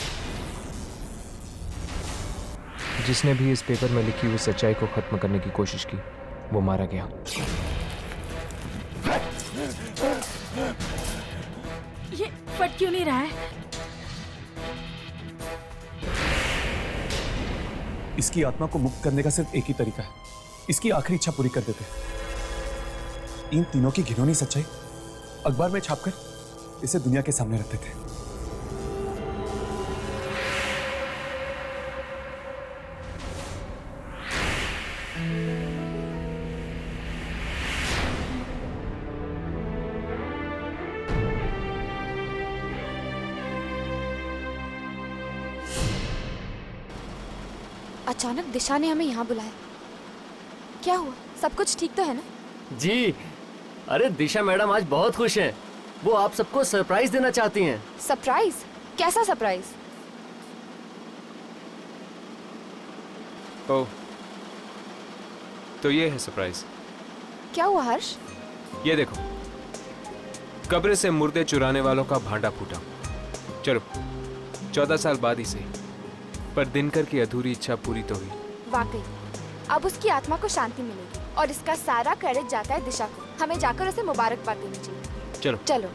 S9: जिसने भी इस पेपर में लिखी हुई सच्चाई को खत्म करने की कोशिश की, वो मारा गया।
S8: ये फट क्यों नहीं रहा है?
S10: इसकी आत्मा को मुक्त करने का सिर्फ एक ही तरीका है, इसकी आखिरी इच्छा पूरी कर देते। इन तीनों की घिनौनी सच्चाई अखबार में छापकर इसे दुनिया के सामने रखते थे।
S4: अचानक दिशा ने हमें यहाँ बुलाया, क्या हुआ? सब कुछ ठीक तो है ना?
S3: जी, अरे दिशा मैडम आज बहुत खुश हैं। वो आप सबको सरप्राइज देना चाहती हैं।
S4: सरप्राइज? कैसा सरप्राइज?
S9: ओह, तो ये है सरप्राइज।
S4: क्या हुआ हर्ष?
S9: ये देखो, कब्र से मुर्दे चुराने वालों का भांडा फूटा। चलो 14 साल बाद ही सही, पर दिनकर की अधूरी इच्छा पूरी तो हुई।
S4: वाकई अब उसकी आत्मा को शांति मिलेगी और इसका सारा क्रेडिट जाता है दिशा को। हमें जाकर उसे मुबारकबाद देनी चाहिए।
S9: चलो
S4: चलो।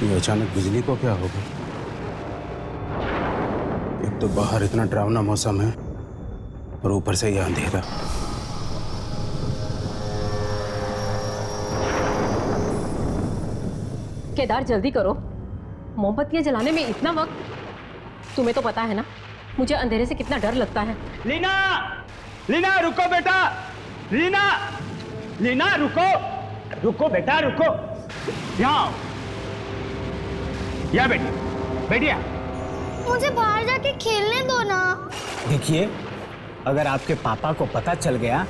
S1: ये अचानक बिजली को क्या हो गया? एक तो बाहर इतना डरावना मौसम है और ऊपर से यह अंधेरा।
S15: केदार जल्दी करो, मोमबत्तियां जलाने में इतना वक्त? तुम्हें तो पता है ना मुझे अंधेरे से कितना डर लगता है।
S16: लीना, लीना रुको बेटा, लीना, लीना रुको, रुको बेटा रुको, यहाँ या बेटी, बैठिए।
S17: मुझे बाहर जाके खेलने दो ना।
S16: देखिए, अगर आपके पापा को पता चल गया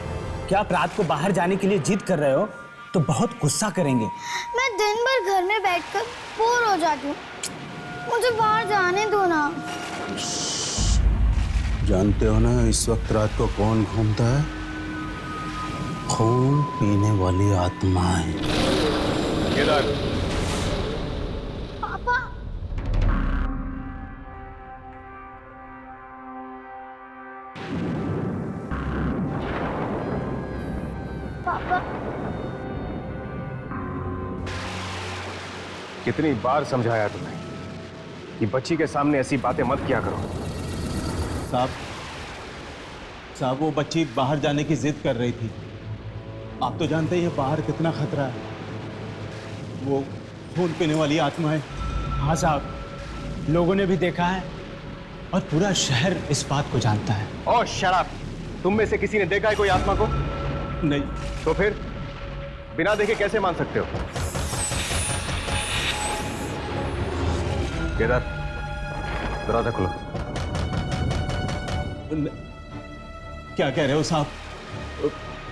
S16: कि आप रात को बाहर जाने के लिए जिद कर रहे हो तो बहुत गुस्सा करेंगे।
S17: मैं दिन भर घर में बैठकर बोर हो जाती हूँ, मुझे बाहर जाने दो ना।
S1: जानते हो ना इस वक्त रात को कौन घूमता है? खून पीने वाली आत्माएं।
S9: केदार,
S17: पापा, पापा,
S2: कितनी बार समझाया तुम्हें कि बच्ची के सामने ऐसी बातें मत किया करो।
S16: साहब वो बच्ची बाहर जाने की जिद कर रही थी। आप तो जानते ही हैं बाहर कितना खतरा है, वो खून पीने वाली आत्मा है। हाँ साहब, लोगों ने भी देखा है और पूरा शहर इस बात को जानता है।
S3: ओह शट अप! तुम में से किसी ने देखा है कोई आत्मा को?
S16: नहीं।
S3: तो फिर बिना देखे कैसे मान सकते हो? केदार, दरवाजा खोलो।
S16: क्या कह रहे हो साहब?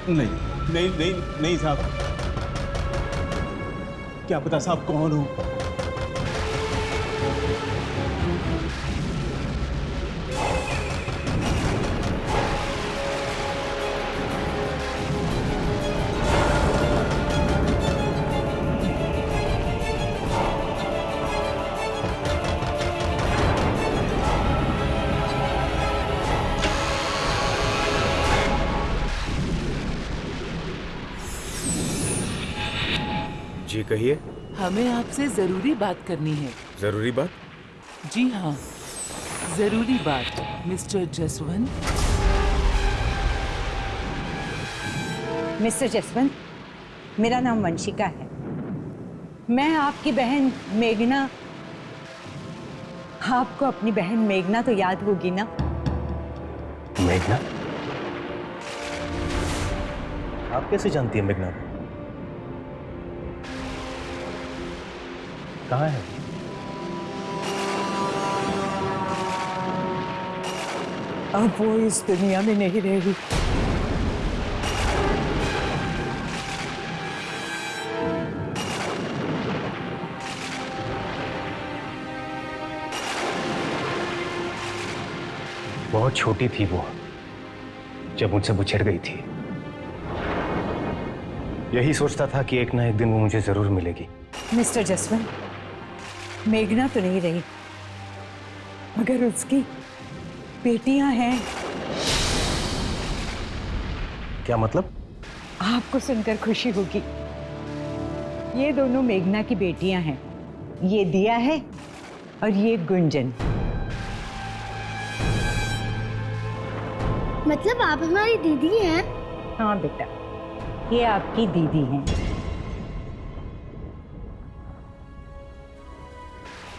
S16: नहीं नहीं नहीं नहीं साहब, क्या पता साहब कौन हो।
S11: जी कहिए।
S18: हमें आपसे जरूरी बात करनी है।
S11: जरूरी बात?
S18: जी हाँ, जरूरी बात मिस्टर जसवंत।
S19: मिस्टर जसवंत, मेरा नाम वंशिका है। मैं आपकी बहन मेघना। आपको अपनी बहन मेघना तो याद होगी ना?
S12: मेघना? आप कैसे जानती हैं मेघना? कहाँ है?
S19: अब वो इस दुनिया में नहीं रहेगी।
S12: बहुत छोटी थी वो जब मुझसे बिछड़ गई थी। यही सोचता था कि एक ना एक दिन वो मुझे जरूर मिलेगी।
S19: मिस्टर जसवंत, मेघना तो नहीं रही, मगर उसकी बेटियां हैं।
S12: क्या मतलब?
S19: आपको सुनकर खुशी होगी। ये दोनों मेघना की बेटियां हैं। ये दिया है और ये गुंजन।
S17: मतलब आप हमारी दीदी हैं?
S19: हाँ बेटा, ये आपकी दीदी हैं।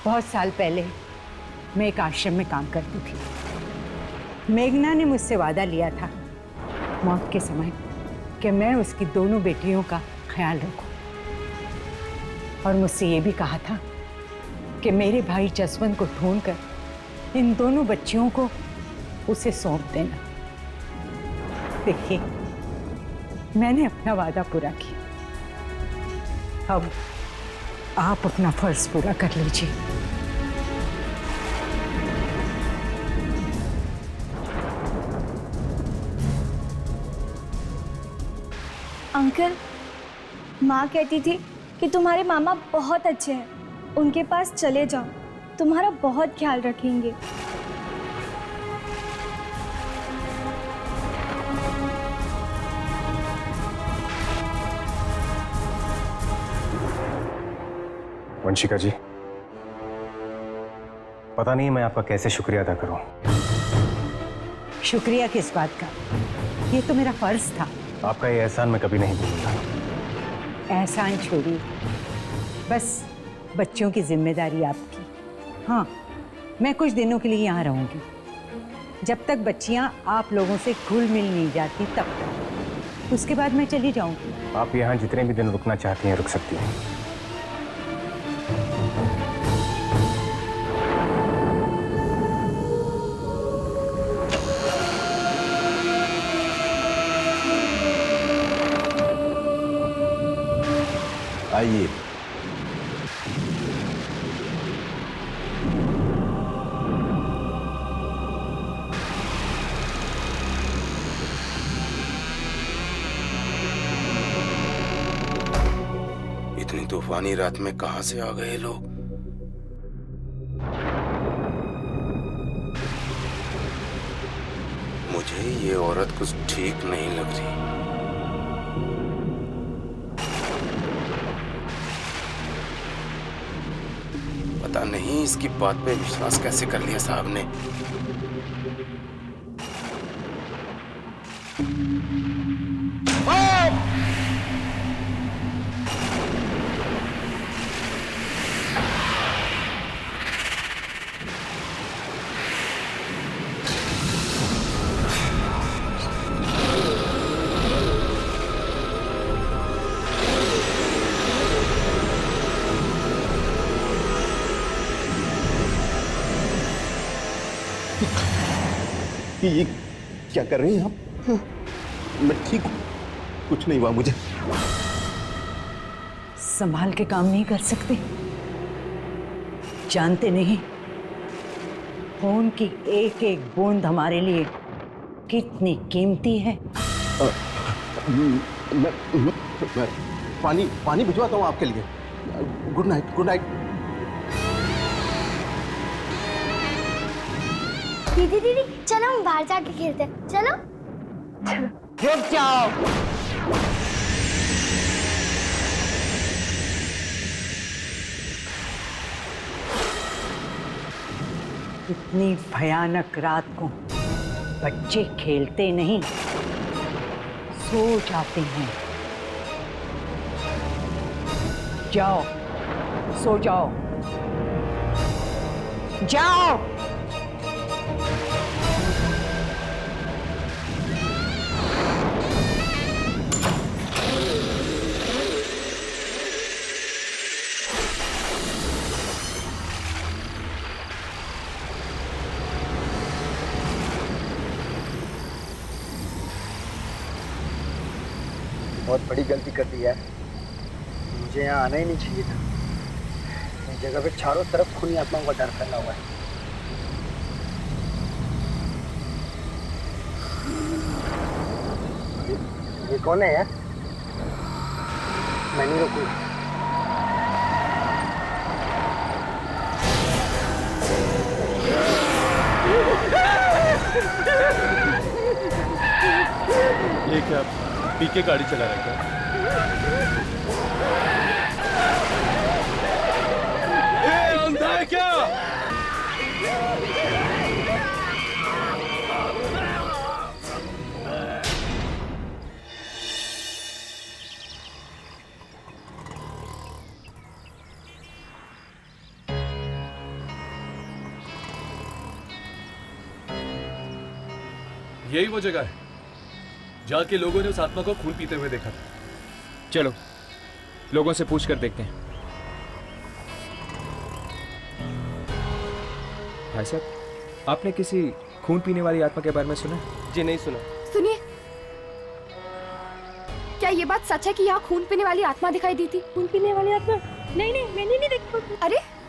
S19: बहुत साल पहले मैं एक आश्रम में काम करती थी। मेघना ने मुझसे वादा लिया था मौत के समय कि मैं उसकी दोनों बेटियों का ख्याल रखूं, और मुझसे ये भी कहा था कि मेरे भाई जसवंत को ढूंढकर इन दोनों बच्चियों को उसे सौंप देना। देखिए, मैंने अपना वादा पूरा किया। अब आप अपना फर्ज पूरा कर लीजिए।
S17: अंकल, माँ कहती थी कि तुम्हारे मामा बहुत अच्छे हैं, उनके पास चले जाओ, तुम्हारा बहुत ख्याल रखेंगे।
S12: वंशिका जी, पता नहीं मैं आपका कैसे शुक्रिया अदा करूं।
S19: शुक्रिया किस बात का? ये तो मेरा फर्ज था।
S12: आपका ये एहसान मैं कभी नहीं भूलूंगा।
S19: एहसान छोड़िए, बस बच्चों की जिम्मेदारी आपकी। हाँ, मैं कुछ दिनों के लिए यहाँ रहूंगी। जब तक बच्चियाँ आप लोगों से घुल मिल नहीं जाती तब तक। उसके बाद मैं चली जाऊंगी।
S12: आप यहाँ जितने भी दिन रुकना चाहती हैं रुक सकती हैं।
S5: आइए।
S1: इतनी तूफानी रात में कहां से आ गए लोग? मुझे ये औरत कुछ ठीक नहीं लग रही। पता नहीं इसकी बात पे विश्वास कैसे कर लिया साहब ने।
S20: ये क्या कर रही हैं आप? मैं ठीक हूँ, कुछ नहीं हुआ मुझे।
S19: संभाल के काम नहीं कर सकते? जानते नहीं खून की एक एक बूंद हमारे लिए कितनी कीमती है।
S20: मैं पानी भिजवाता हूँ आपके लिए। Good night, good night.
S17: दीदी दीदी चलो हम बाहर जाके खेलते हैं, चलो।
S19: रुक जाओ। इतनी भयानक रात को बच्चे खेलते नहीं, सो जाते हैं। जाओ, सो जाओ, जाओ।
S7: बहुत बड़ी गलती कर दी है, मुझे यहाँ आना ही नहीं चाहिए था। इस जगह पे चारों तरफ खूनी आत्माओं का डर फैला हुआ है। ये कौन है यार? मैं नहीं रुकूंगा।
S2: ये क्या पी के गाड़ी चला रहा है? अंधा है क्या?
S11: यही वो जगह है जहाँ के लोगों ने उस आत्मा को खून पीते हुए देखा था।
S9: चलो लोगों से पूछ कर देखते हैं। भाई साहब, आपने किसी खून पीने वाली आत्मा के बारे में सुना?
S2: जी नहीं सुना।
S4: सुनिए, क्या ये बात सच है कि यहाँ खून पीने वाली आत्मा दिखाई दी थी? खून पीने वाली आत्मा? नहीं नहीं, मैंने नहीं देखी।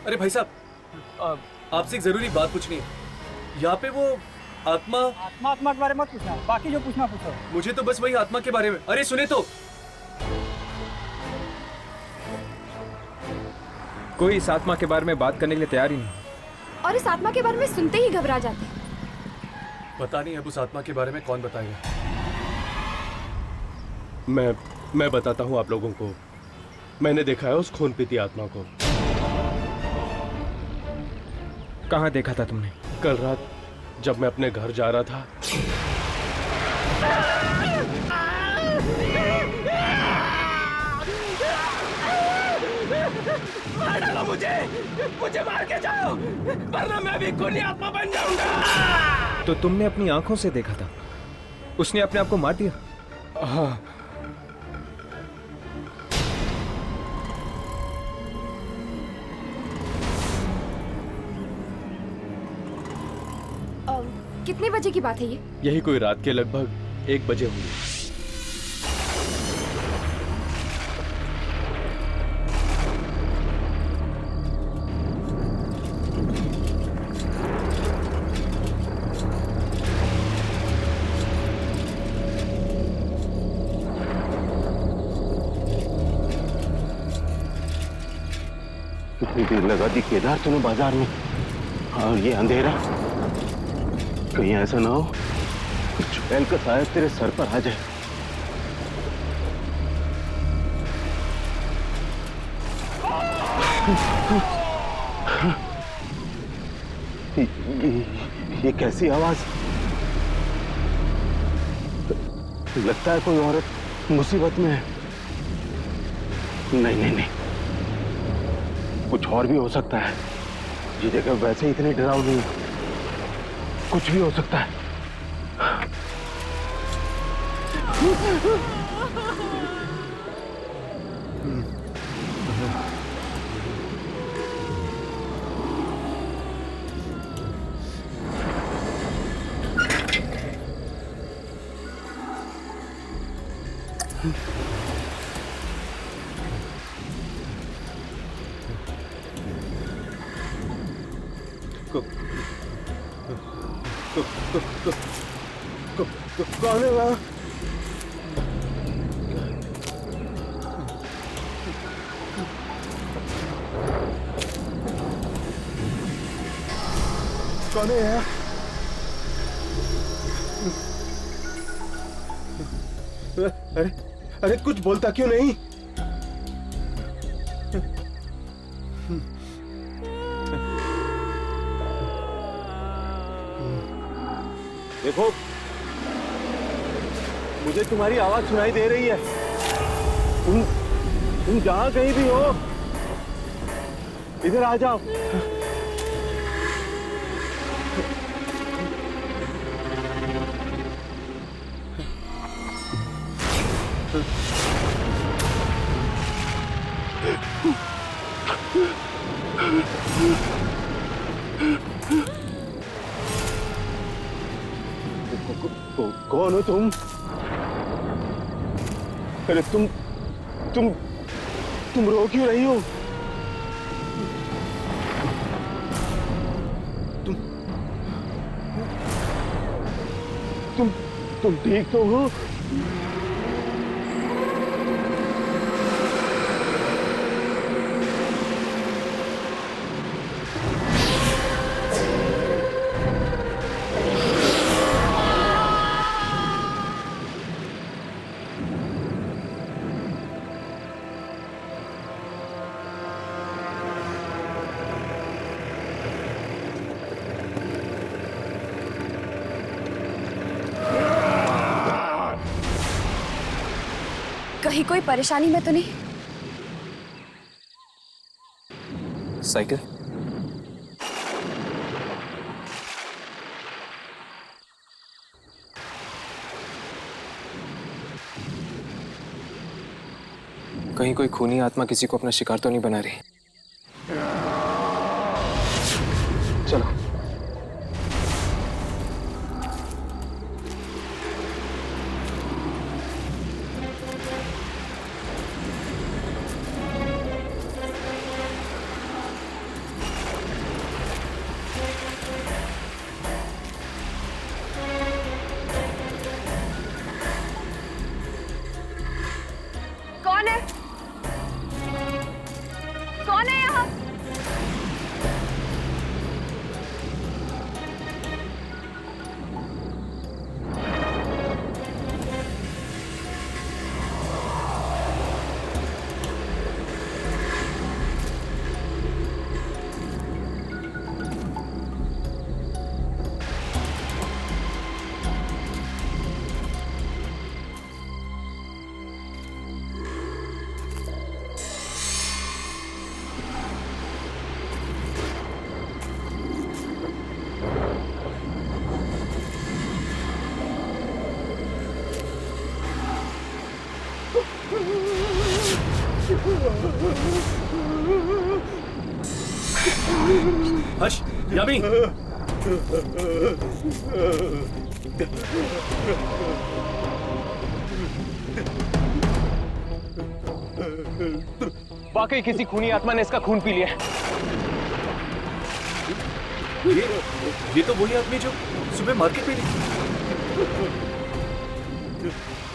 S11: अरे भाई साहब, आपसे एक जरूरी बात पूछनी है। यहाँ पे वो आत्मा
S7: आत्मा के बारे में मत पूछना, बाकी जो पूछना पूछो।
S11: मुझे तो बस वही आत्मा के बारे में। अरे सुने तो।
S9: कोई इस आत्मा के बारे में बात करने के लिए तैयार ही नहीं,
S4: और इस आत्मा के बारे में सुनते ही घबरा जाते हैं।
S11: पता नहीं अब उस आत्मा के बारे में कौन बताएगा।
S2: मैं बताता हूँ आप लोगों को। मैंने देखा है उस खून पीती आत्मा को।
S9: कहाँ देखा था तुमने?
S2: कल रात जब मैं अपने घर जा रहा था।
S21: मार डालो मुझे मार के जाओ, वरना मैं भी खूनी आत्मा बन जाऊंगा।
S9: तो तुमने अपनी आंखों से देखा था? उसने अपने आप को मार दिया?
S2: हाँ।
S4: कितने बजे की बात है ये?
S2: यही कोई रात के लगभग 1 बजे हुई।
S20: कितनी देर लगा दी केदार तुम्हें बाजार में, और ये अंधेरा। कहीं ऐसा ना हो चुड़ैल का साया तेरे सर पर आ जाए। ये कैसी आवाज? लगता है कोई औरत मुसीबत में है। नहीं नहीं नहीं, कुछ और भी हो सकता है। ये जगह वैसे ही इतनी डरावनी है, कुछ भी हो सकता है।
S21: कौन है वहाँ?
S10: कौन है यहाँ?
S21: अरे अरे कुछ बोलता क्यों नहीं?
S20: देखो, मुझे तुम्हारी आवाज सुनाई दे रही है। तुम जहां कहीं भी हो, इधर आ जाओ। कौन हो तुम? अरे तुम रो क्यों रही हो? तुम ठीक तो हो?
S4: कहीं कोई परेशानी में तो नहीं?
S9: साइकिल? कहीं कोई खूनी आत्मा किसी को अपना शिकार तो नहीं बना रही? चलो।
S4: कौन है? कौन है यहाँ?
S21: हर्ष, यामी।
S9: वाकई किसी खूनी आत्मा ने इसका खून पी लिया।
S21: ये तो वही आदमी जो सुबह मार्केट में नहीं।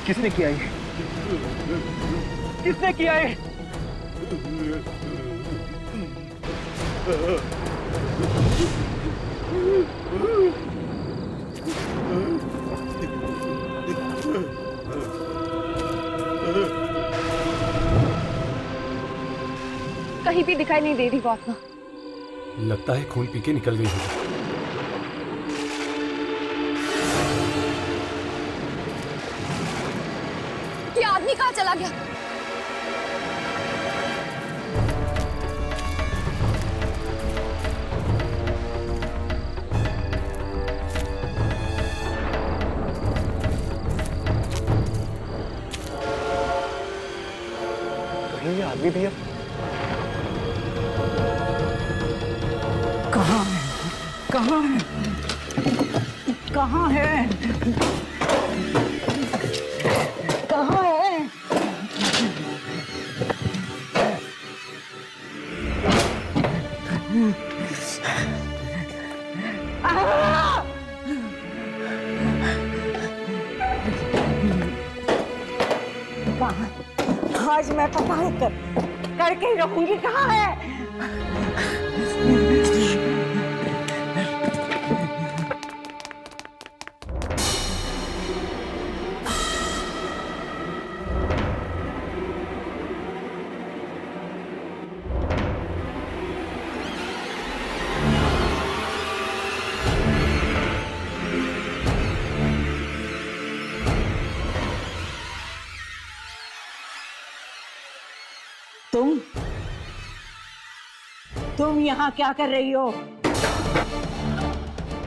S9: किसने किया ये? किसने किया ये?
S4: कहीं भी दिखाई नहीं दे रही वो आत्मा।
S21: लगता है खून पी के निकल गई होगी।
S4: ये आदमी कहाँ चला गया?
S21: ये आदमी भी है?
S19: कहाँ है? कहाँ है? कहाँ है? कहाँ है? कहाँ? आज मैं पता करके ही रहूंगी। कहाँ है? तुम यहाँ क्या कर रही हो?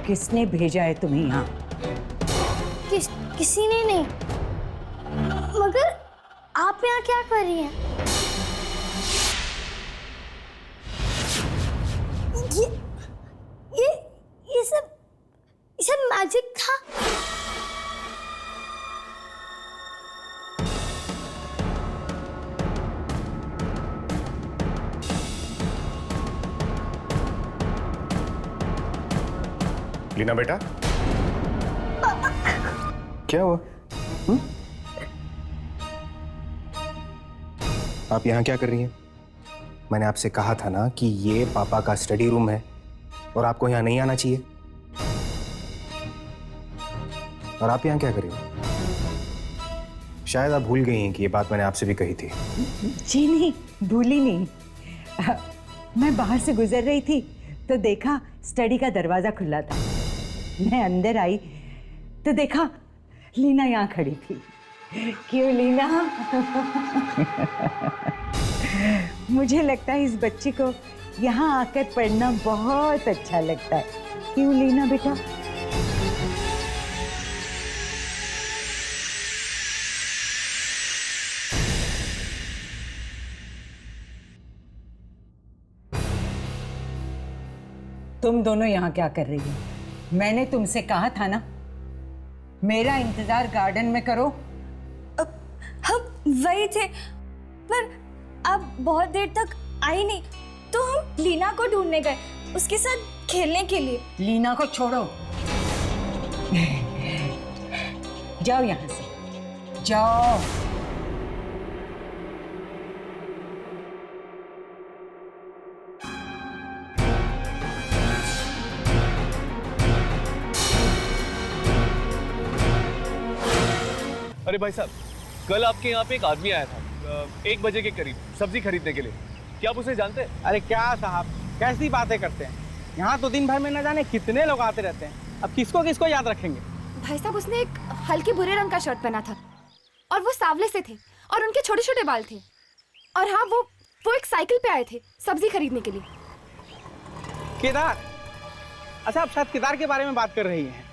S19: किसने भेजा है तुम्हें यहाँ?
S17: किसी ने नहीं। मगर आप यहाँ क्या कर रही हैं? ये सब मैजिक था।
S5: लीना बेटा, क्या हुआ?
S6: आप यहाँ क्या कर रही हैं? मैंने आपसे कहा था ना कि ये पापा का स्टडी रूम है और आपको यहाँ नहीं आना चाहिए। और आप यहाँ क्या कर रही हो? शायद आप भूल गई हैं कि ये बात मैंने आपसे भी कही थी।
S19: जी नहीं, भूली नहीं। मैं बाहर से गुजर रही थी तो देखा स्टडी का दरवाजा खुला था। मैं अंदर आई तो देखा लीना यहाँ खड़ी थी। क्यों लीना? मुझे लगता है इस बच्ची को यहाँ आकर पढ़ना बहुत अच्छा लगता है। क्यों लीना बेटा? तुम दोनों यहाँ क्या कर रही हो? मैंने तुमसे कहा था ना मेरा इंतजार गार्डन में करो।
S17: हम वही थे, पर अब बहुत देर तक आई नहीं तो हम लीना को ढूंढने गए, उसके साथ खेलने के लिए।
S19: लीना को छोड़ो, जाओ यहाँ से, जाओ।
S10: अरे भाई साहब, कल आपके यहाँ पे एक आदमी आया था 1 बजे के करीब सब्जी खरीदने के लिए। क्या आप उसे जानते हैं?
S22: अरे क्या साहब, कैसी बातें करते हैं? यहाँ तो दिन भर में न जाने कितने लोग आते रहते हैं। अब किसको किसको याद रखेंगे?
S4: भाई साहब, उसने एक हल्के भूरे रंग का शर्ट पहना था और वो सांवले से थे और उनके छोटे छोटे बाल थे। और हाँ, वो एक साइकिल पे आए थे सब्जी खरीदने के लिए।
S22: केदार? अच्छा, आप शायद केदार के बारे में बात कर रही हैं।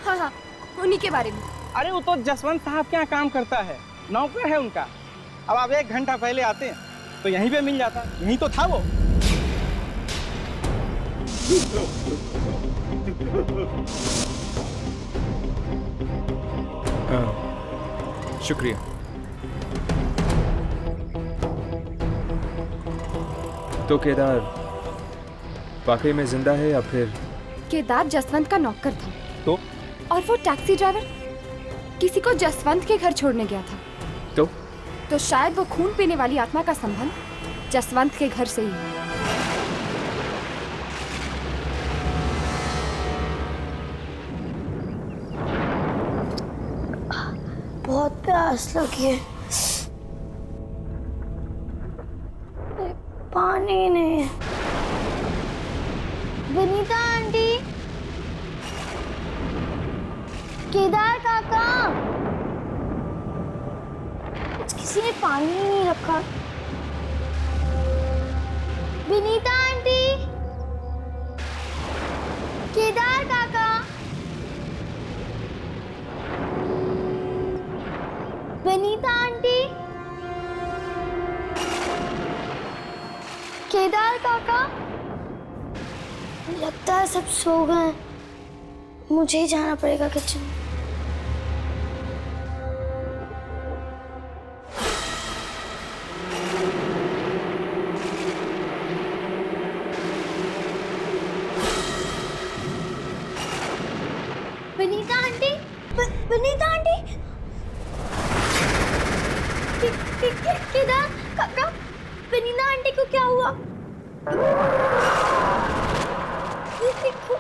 S4: हाँ हाँ, उन्हीं के बारे में।
S22: अरे वो तो जसवंत साहब के यहाँ काम करता है, नौकर है उनका। अब आप 1 घंटा पहले आते हैं तो यहीं पे मिल जाता, यहीं तो था वो।
S9: शुक्रिया। तो केदार वाकई में जिंदा है या फिर?
S4: केदार जसवंत का नौकर था।
S22: तो?
S4: और वो टैक्सी ड्राइवर किसी को जसवंत के घर छोड़ने गया था। तो शायद वो खून पीने वाली आत्मा का संबंध जसवंत के घर से ही है।
S17: बहुत प्यास लगी है, पानी नहीं। विनीता आंटी, केदार काका, किसी ने पानी नहीं रखा। विनीता आंटी, केदार काका, विनीता आंटी, केदार काका। लगता है सब सो गए, मुझे ही जाना पड़ेगा किचन में। विनीता आंटी, विनीता आंटी, केदार काका, विनीना आंटी को क्या हुआ? ये देखो।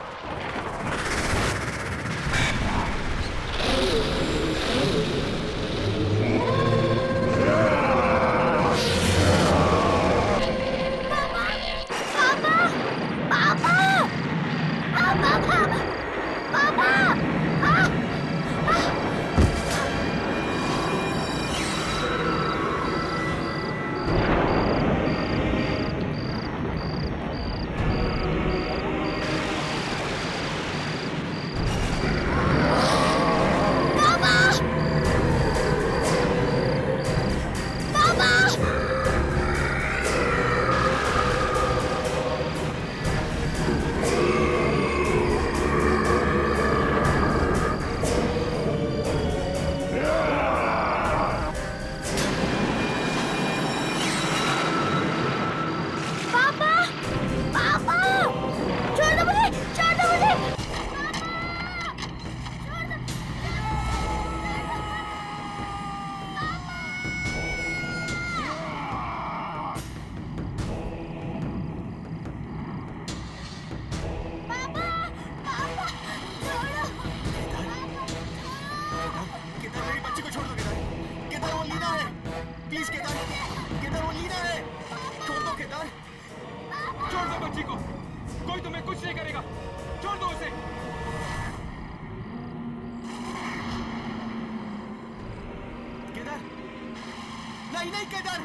S21: नहीं केदार,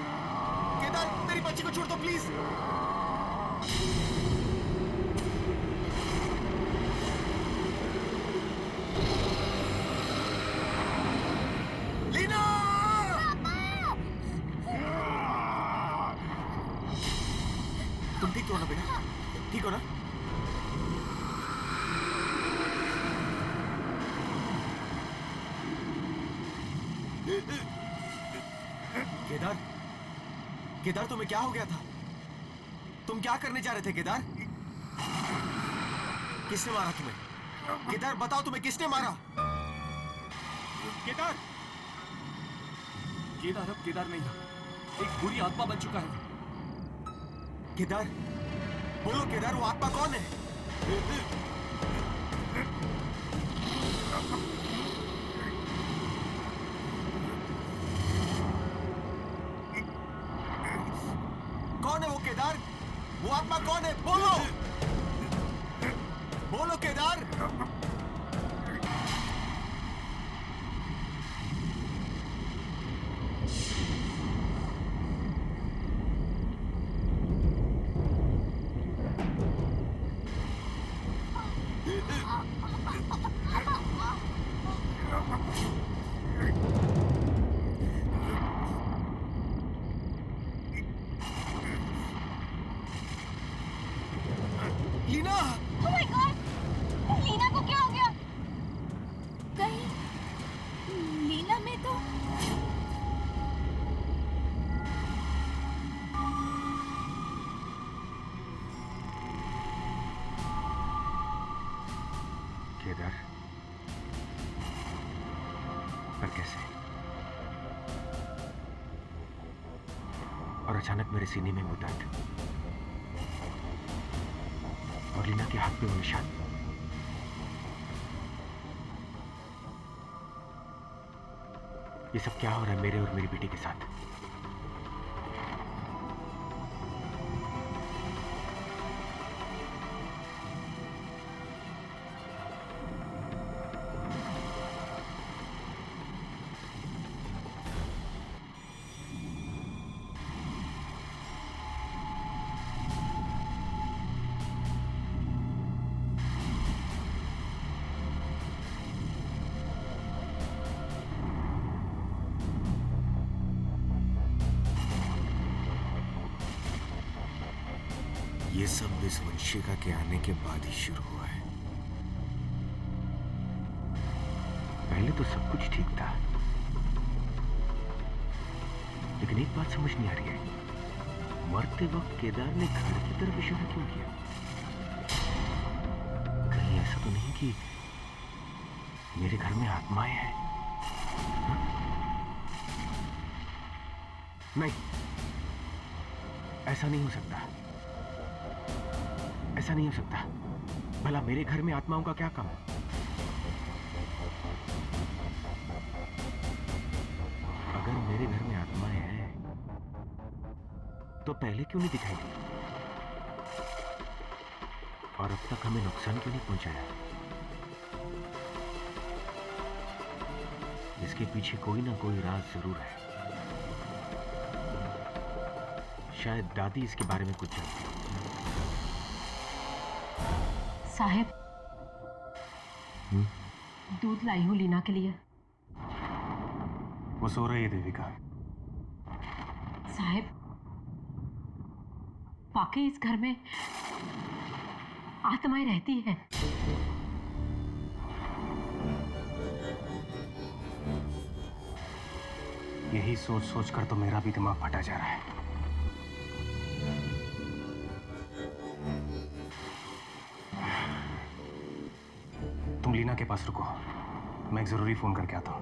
S21: केदार मेरी बच्ची को छोड़ दो प्लीज। लीना! तुम ठीक हो ना बेटा? ठीक हो ना? केदार, केदार तुम्हें क्या हो गया था? तुम क्या करने जा रहे थे केदार? किसने मारा तुम्हें? केदार बताओ तुम्हें किसने मारा? केदार, केदार अब केदार नहीं था, एक बुरी आत्मा बन चुका है। केदार, बोलो केदार वो आत्मा कौन है? कौन है वो केदार? वो आत्मा कौन है? बोलो, बोलो Kedar. Leena!
S17: Oh my God! Leena को क्या हो गया?
S8: कहीं लीना में तो
S6: केदार, पर कैसे? और अचानक मेरे सीने में वो दर्द और लीना के हाथ पे वो निशान। ये सब क्या हो रहा है मेरे और मेरी बेटी के साथ?
S21: ये सब इस वंशिका के आने के बाद ही शुरू हुआ है।
S6: पहले तो सब कुछ ठीक था, लेकिन एक बात समझ नहीं आ रही है, मरते वक्त केदार ने घर की तरफ इशारा क्यों किया? कहीं ऐसा तो नहीं कि मेरे घर में आत्माएं हैं? नहीं, ऐसा नहीं हो सकता, ऐसा नहीं हो सकता। भला मेरे घर में आत्माओं का क्या काम है? अगर मेरे घर में आत्माएं हैं तो पहले क्यों नहीं दिखाई दी? और अब तक हमें नुकसान क्यों नहीं पहुंचाया? इसके पीछे कोई ना कोई राज जरूर है। शायद दादी इसके बारे में कुछ जानती है।
S15: साहब, दूध लाई हूं लीना के लिए।
S6: वो सो रही है देविका।
S15: साहब, वाकई इस घर में आत्माएं रहती हैं।
S6: यही सोच सोच कर तो मेरा भी दिमाग फटा जा रहा है। तुम लीना के पास रुको, मैं एक जरूरी फोन करके आता हूं।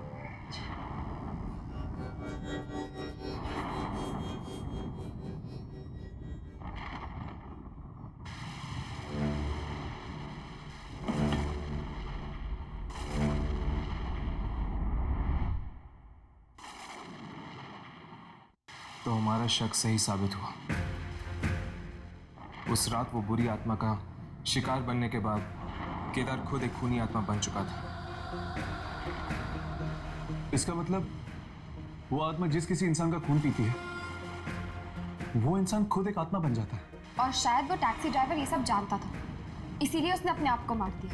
S9: तो हमारा शक सही साबित हुआ। उस रात वो बुरी आत्मा का शिकार बनने के बाद केदार खुद एक खूनी आत्मा बन चुका था।
S10: इसका मतलब वो आत्मा जिस किसी इंसान का खून पीती है, वो इंसान खुद एक आत्मा बन जाता है।
S4: और शायद वो टैक्सी ड्राइवर ये सब जानता था, इसीलिए उसने अपने आप को मार दिया।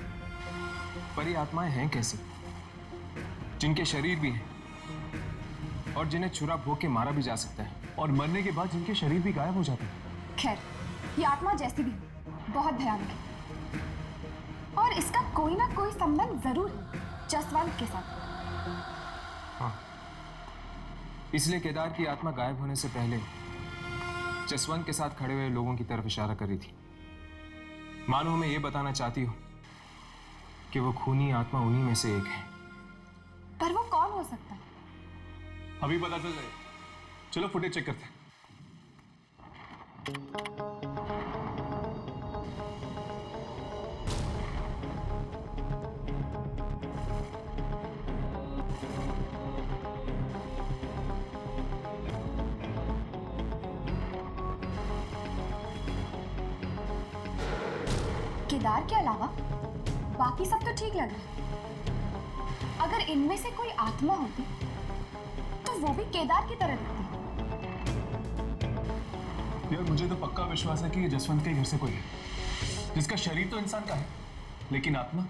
S9: पर ये आत्माएं हैं कैसी, जिनके शरीर भी हैं और जिन्हें छुरा भोग के मारा भी जा सकता है,
S10: और मरने के बाद जिनके शरीर भी गायब हो जाते हैं।
S4: खैर, ये आत्मा जैसी भी बहुत भयानक है और इसका कोई ना कोई संबंध जरूर है जसवंत के साथ।
S9: हाँ, इसलिए केदार की आत्मा गायब होने से पहले जसवंत के साथ खड़े हुए लोगों की तरफ इशारा कर रही थी। मानो मैं ये बताना चाहती हूँ कि वो खूनी आत्मा उन्हीं में से एक है।
S4: पर वो कौन हो सकता है?
S10: अभी पता चल जाएगा। चलो फुटेज चेक करते हैं।
S4: केदार के अलावा बाकी सब तो ठीक लग रहा है। अगर इनमें से कोई आत्मा होती तो वो भी केदार की तरह दिखती।
S10: यार मुझे तो पक्का विश्वास है कि ये जसवंत के घर से कोई है, जिसका शरीर तो इंसान का है लेकिन आत्मा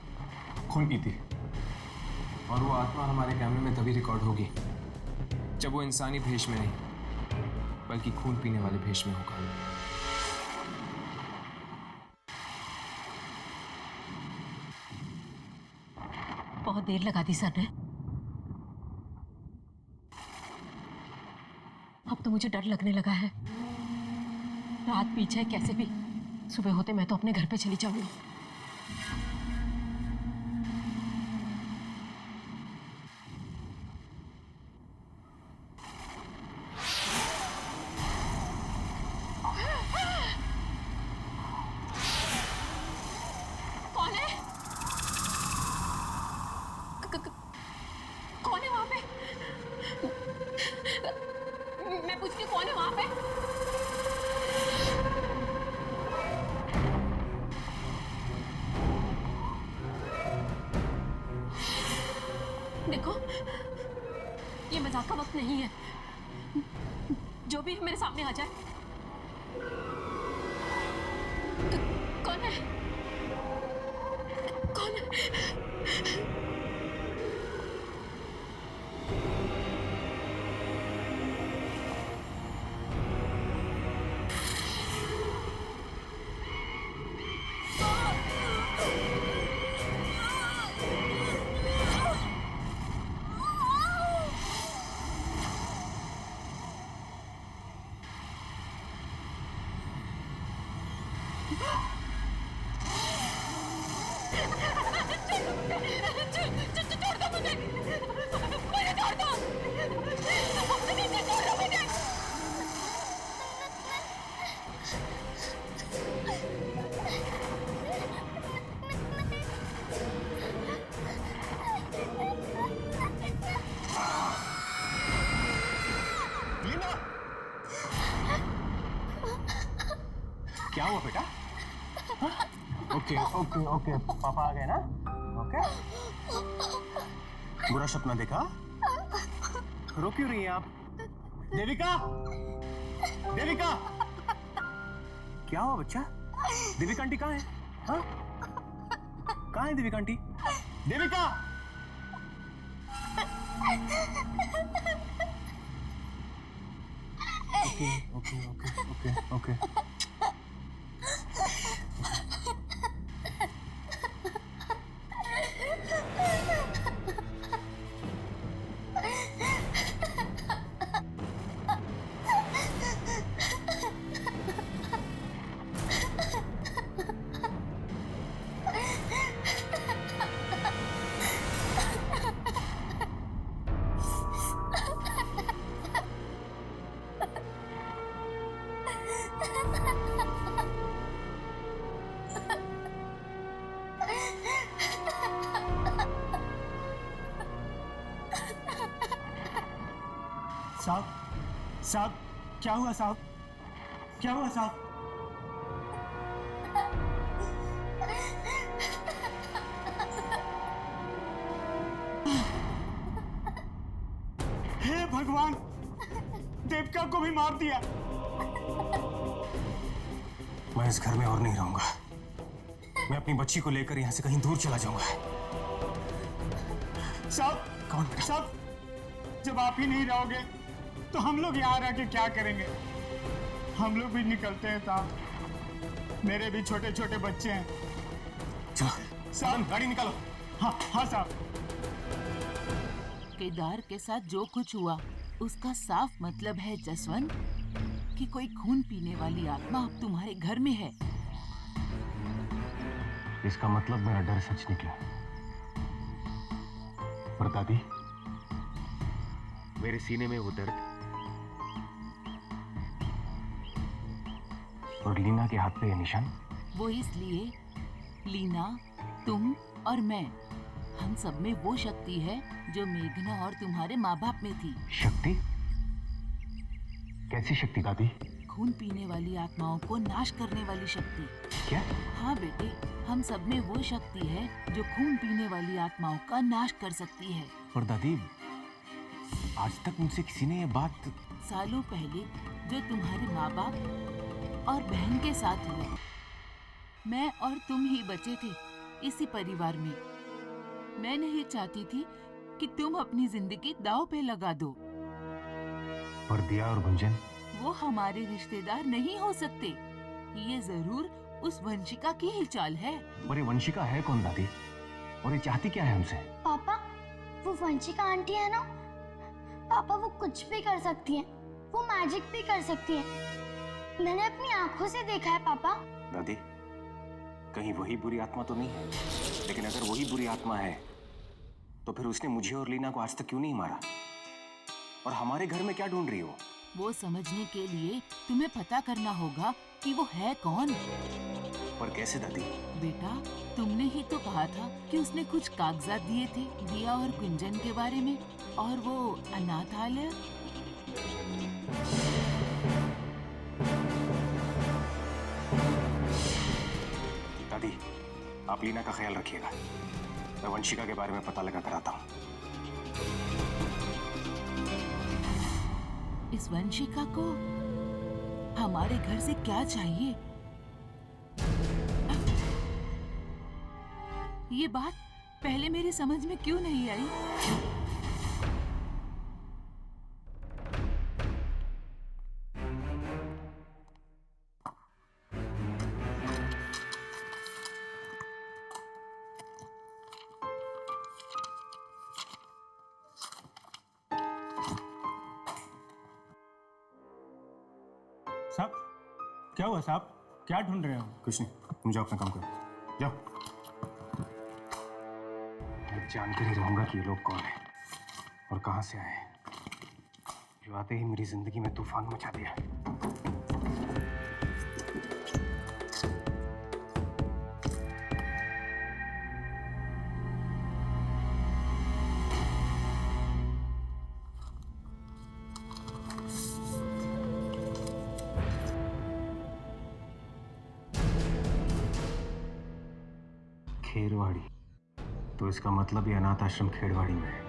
S10: खून पीती है।
S9: और वो आत्मा हमारे कैमरे में तभी रिकॉर्ड होगी जब वो इंसानी भेष में नहीं बल्कि खून पीने वाले भेष में होगा।
S15: बहुत देर लगा दी सर ने। अब तो मुझे डर लगने लगा है। रात पीछे कैसे भी सुबह होते मैं तो अपने घर पे चली जाऊंगी। कौन है? कौन है वहां पे? मैं पूछती हूँ, कौन है वहां पे? देखो, ये मजाक का वक्त नहीं है। जो भी मेरे सामने आ जाए। कौन है? कौन है? चलो
S9: क्या हुआ बेटा? ओके ओके ओके, पापा आ गए ना? ओके, बुरा सपना देखा? रो क्यों रही हैं आप? देविका, देविका, क्या हुआ बच्चा? देविका आंटी कहाँ है? हाँ? कहाँ है Devika aunty? Devika! Okay okay okay okay okay.
S16: साहब, साहब, क्या हुआ साहब? क्या हुआ साहब? हे भगवान, देविका को भी मार दिया।
S9: मैं इस घर में और नहीं रहूंगा। मैं अपनी बच्ची को लेकर यहाँ से कहीं दूर चला जाऊंगा।
S16: साहब,
S9: कौन बेटा?
S16: साहब, जब आप ही नहीं रहोगे तो हम लोग यहाँ रह के क्या करेंगे? हम लोग भी निकलते हैं साहब, मेरे भी छोटे छोटे बच्चे हैं।
S9: चलो
S16: साहब,
S9: गाड़ी निकालो।
S16: हाँ हाँ साहब।
S18: केदार के साथ जो कुछ हुआ उसका साफ मतलब है जसवंत कि कोई खून पीने वाली आत्मा अब तुम्हारे घर में है।
S9: इसका मतलब मेरा डर सच निकला। और दादी, मेरे सीने में वो दर्द और लीना के हाथ पे ये निशान,
S18: वो इसलिए लीना, तुम और मैं, हम सब में वो शक्ति है जो मेघना और तुम्हारे माँ बाप में थी।
S9: शक्ति? कैसी शक्ति दादी?
S18: खून पीने वाली आत्माओं को नाश करने वाली शक्ति।
S9: क्या?
S18: हाँ बेटे, हम सब में वो शक्ति है जो खून पीने वाली आत्माओं का नाश कर सकती है।
S9: और दादी, आज तक मुझसे किसी ने ये बात...
S18: सालों पहले जो तुम्हारे माँ बाप और बहन के साथ हुआ, मैं और तुम ही बचे थे इसी परिवार में। मैं नहीं चाहती थी कि तुम अपनी जिंदगी दांव पे लगा दो।
S9: पर दिया और गुंजन,
S18: वो हमारे रिश्तेदार नहीं हो सकते। ये जरूर उस वंशिका की ही चाल है।
S9: और ये वंशिका है कौन दादी? और ये चाहती क्या है हमसे?
S17: पापा, वो वंशिका आंटी है ना पापा, वो कुछ भी कर सकती है, वो मैजिक भी कर सकती है। मैंने अपनी आंखों से देखा है पापा।
S9: दादी, कहीं वही बुरी आत्मा तो नहीं है? लेकिन अगर वही बुरी आत्मा है तो फिर उसने मुझे और लीना को आज तक क्यों नहीं मारा? और हमारे घर में क्या ढूंढ रही हो?
S18: वो समझने के लिए तुम्हें पता करना होगा कि वो है कौन।
S9: पर कैसे दादी?
S18: बेटा, तुमने ही तो कहा था कि उसने कुछ कागजात दिए थे दिया और गुंजन के बारे में, और वो अनाथालय।
S9: दादी, आप लीना का ख्याल रखिएगा। मैं वंशिका के बारे में पता लगा कर आता हूँ।
S18: इस वंशिका को हमारे घर से क्या चाहिए? ये बात पहले मेरी समझ में क्यों नहीं आई?
S16: साहब, क्या हुआ साहब? क्या ढूंढ रहे हो?
S9: कुछ नहीं, तुम जाओ अपना काम करो, जाओ। मैं जानकर ही रहूंगा कि ये लोग कौन है और कहां से आए हैं, जो आते ही मेरी जिंदगी में तूफान मचा दिया। खेरवाड़ी, तो इसका मतलब ये अनाथ आश्रम खेरवाड़ी में है।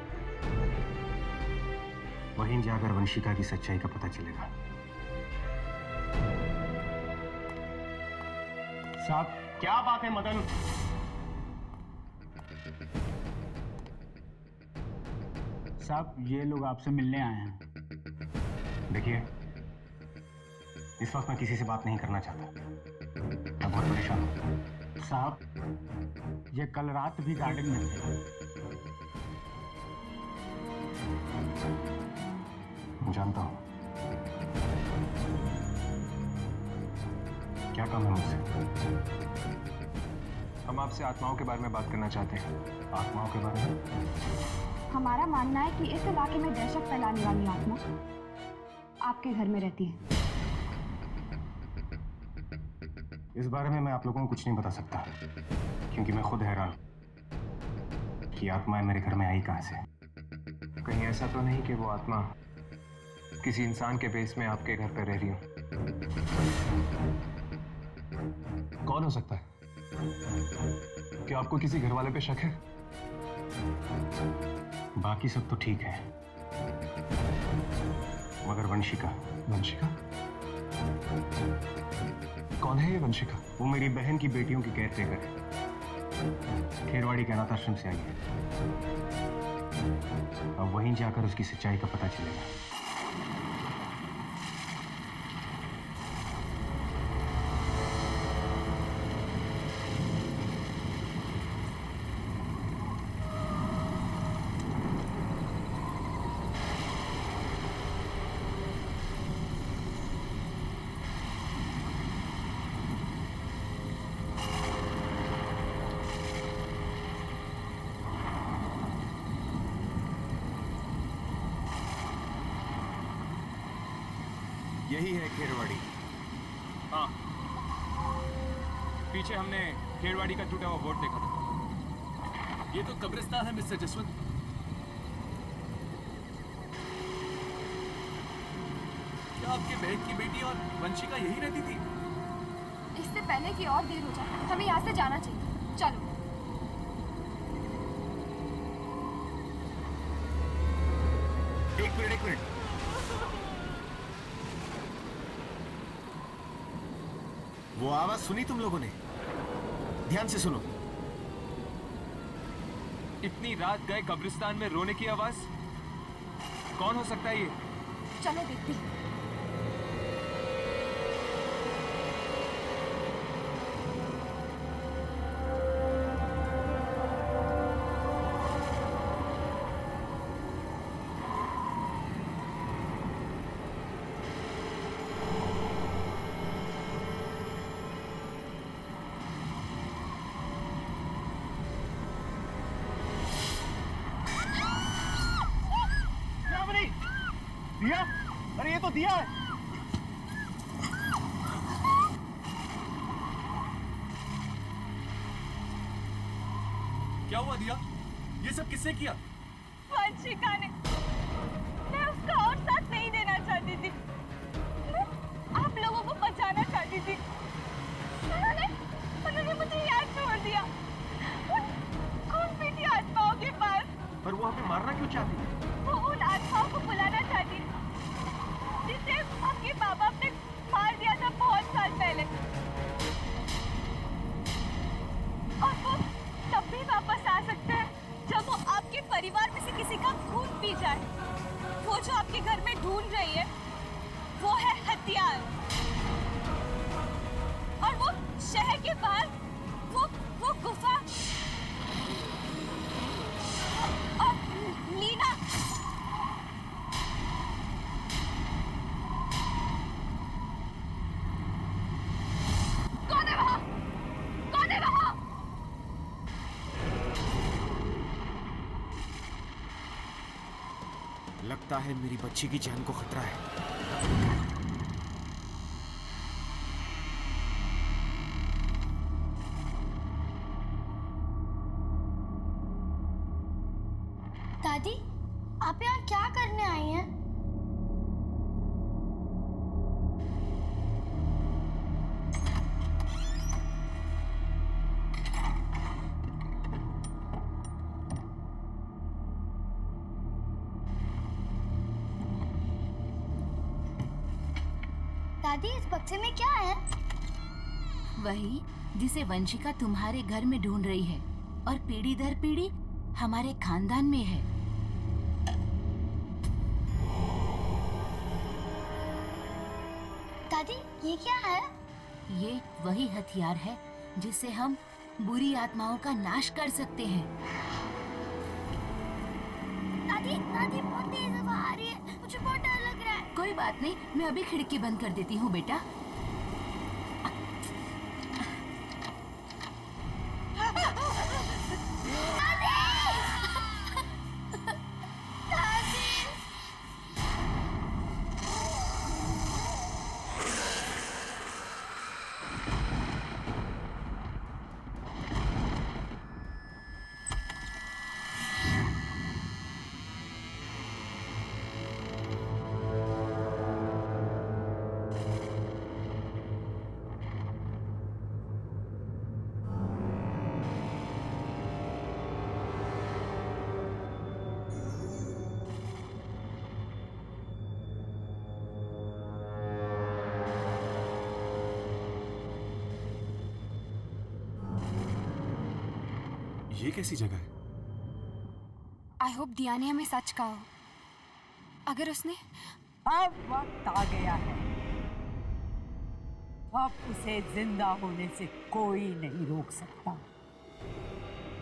S9: वहीं जाकर वंशिका की सच्चाई का पता चलेगा।
S22: साहब क्या बात है मदन? साहब ये लोग आपसे मिलने आए हैं।
S9: देखिए, इस वक्त मैं किसी से बात नहीं करना चाहता। मैं बहुत परेशान हूं।
S22: साहब ये कल रात भी गार्डन में थे।
S9: जानता हूं। क्या काम है मुझसे? हम आपसे आत्माओं के बारे में बात करना चाहते हैं। आत्माओं के बारे में?
S4: हमारा मानना है कि इस इलाके में दहशत फैलाने वाली आत्मा आपके घर में रहती है।
S9: इस बारे में मैं आप लोगों को कुछ नहीं बता सकता, क्योंकि मैं खुद हैरान हूं कि आत्माएं मेरे घर में आई कहां से। कहीं ऐसा तो नहीं कि वो आत्मा किसी इंसान के बेस में आपके घर पर रह रही हो?
S10: कौन हो सकता है? क्या आपको किसी घर वाले पे शक है?
S9: बाकी सब तो ठीक है, मगर वंशिका।
S10: वंशिका? कौन है ये वंशिका?
S9: वो मेरी बहन की बेटियों की केयरटेकर है। खेरवाड़ी के अनाथ आश्रम से आई है। अब वहीं जाकर उसकी सच्चाई का पता चलेगा।
S21: यही है खेरवाड़ी।
S9: हाँ, पीछे हमने खेरवाड़ी का टूटा हुआ बोर्ड देखा था।
S21: ये तो कब्रिस्तान है मिस्टर जसवंत। क्या आपके बहन की बेटी और वंशिका यही रहती थी?
S4: इससे पहले कि और देर हो जाए, हमें यहाँ से जाना चाहिए। चलो।
S21: एक मिनट। वो आवाज सुनी तुम लोगों ने? ध्यान से सुनो।
S9: इतनी रात गए कब्रिस्तान में रोने की आवाज? कौन हो सकता है ये?
S4: चलो देखते हैं।
S22: दिया? अरे ये तो दिया है।
S21: क्या हुआ दिया? ये सब किसने किया?
S17: वंशिका ने। मैं उसका और साथ नहीं देना चाहती थी। मैं आप लोगों को बचाना चाहती थी। उन्होंने मुझे यहाँ छोड़ दिया। कौन पीटी आत्माओं के पास?
S21: पर वो हमें मारना क्यों चाहती?
S17: वो उन आत्माओं को बुलाना चाहती जिसे आपके माँ बाप ने मार दिया था बहुत साल पहले। और वो तब भी वापस आ सकते हैं जब वो आपके परिवार में से किसी का खून पी जाए। वो जो आपके घर में ढूंढ रही है वो है हथियार। और वो शहर के बाहर वो गुफा और लीना। कौन है वहां? कौन है वहां?
S21: लगता है मेरी बच्ची की जान को खतरा है।
S17: दादी, आप यहाँ क्या करने आई हैं? दादी इस बक्से में क्या है? वही जिसे वंशिका तुम्हारे घर में ढूंढ रही है और पीढ़ी दर पीढ़ी हमारे खानदान में है। दादी ये क्या है? ये वही हथियार है जिससे हम बुरी आत्माओं का नाश कर सकते हैं। दादी दादी बहुत तेज हवा आ रही है, मुझे बहुत डर लग रहा है। कोई बात नहीं, मैं अभी खिड़की बंद कर देती हूँ बेटा।
S21: ये कैसी जगह है?
S4: आई होप दिया ने हमें सच कहा हो। अगर उसने
S19: अब वक्त आ गया है, अब उसे जिंदा होने से कोई नहीं रोक सकता।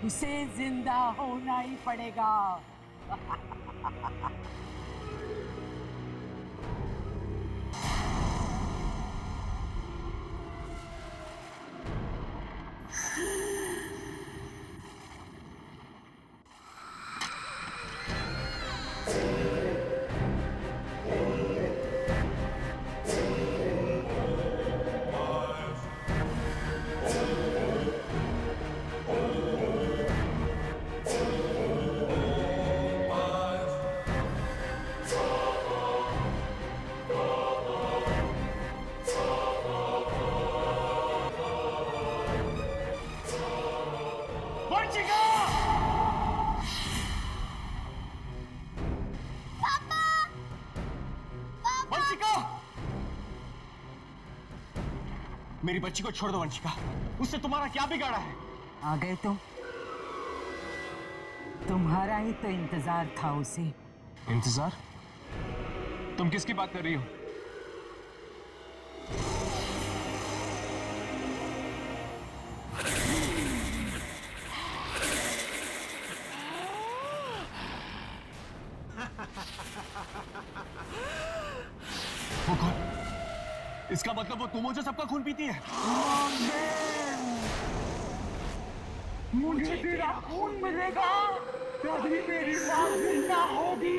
S19: उसे जिंदा होना ही पड़ेगा।
S21: मेरी बच्ची को छोड़ दो वंशिका, उससे तुम्हारा क्या बिगाड़ा है?
S19: आ गए तुम? तुम्हारा ही तो इंतजार था उसे।
S9: इंतजार? तुम किसकी बात कर रही हो?
S21: वो कौन? इसका मतलब वो तुम हो जो सबका खून पीती है?
S16: मुझे तेरा खून मिलेगा तभी मेरी मां जिंदा होगी।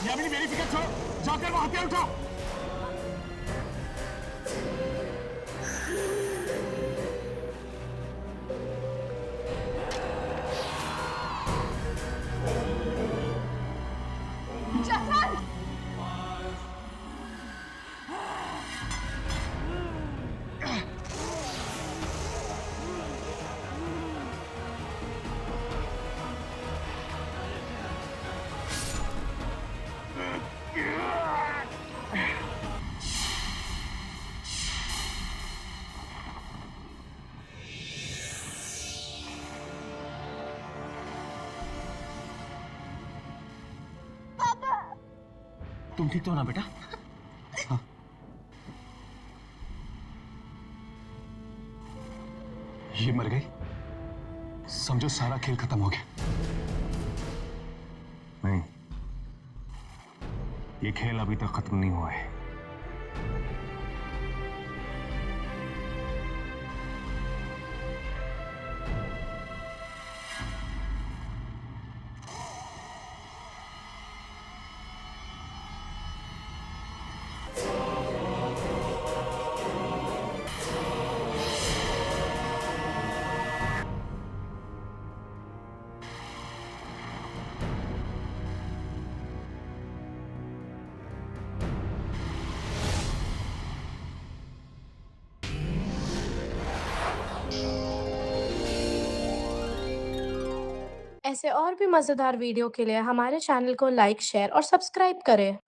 S16: यामिनी मेरी फिक्र छोड़, जाकर वो हथियार उठाओ। तुम ठीक तो हो ना बेटा? हाँ। ये मर गई, समझो सारा खेल खत्म हो गया। नहीं, ये खेल अभी तक खत्म नहीं हुआ है।
S13: ऐसे और भी मज़ेदार वीडियो के लिए हमारे चैनल को लाइक, शेयर और सब्सक्राइब करें।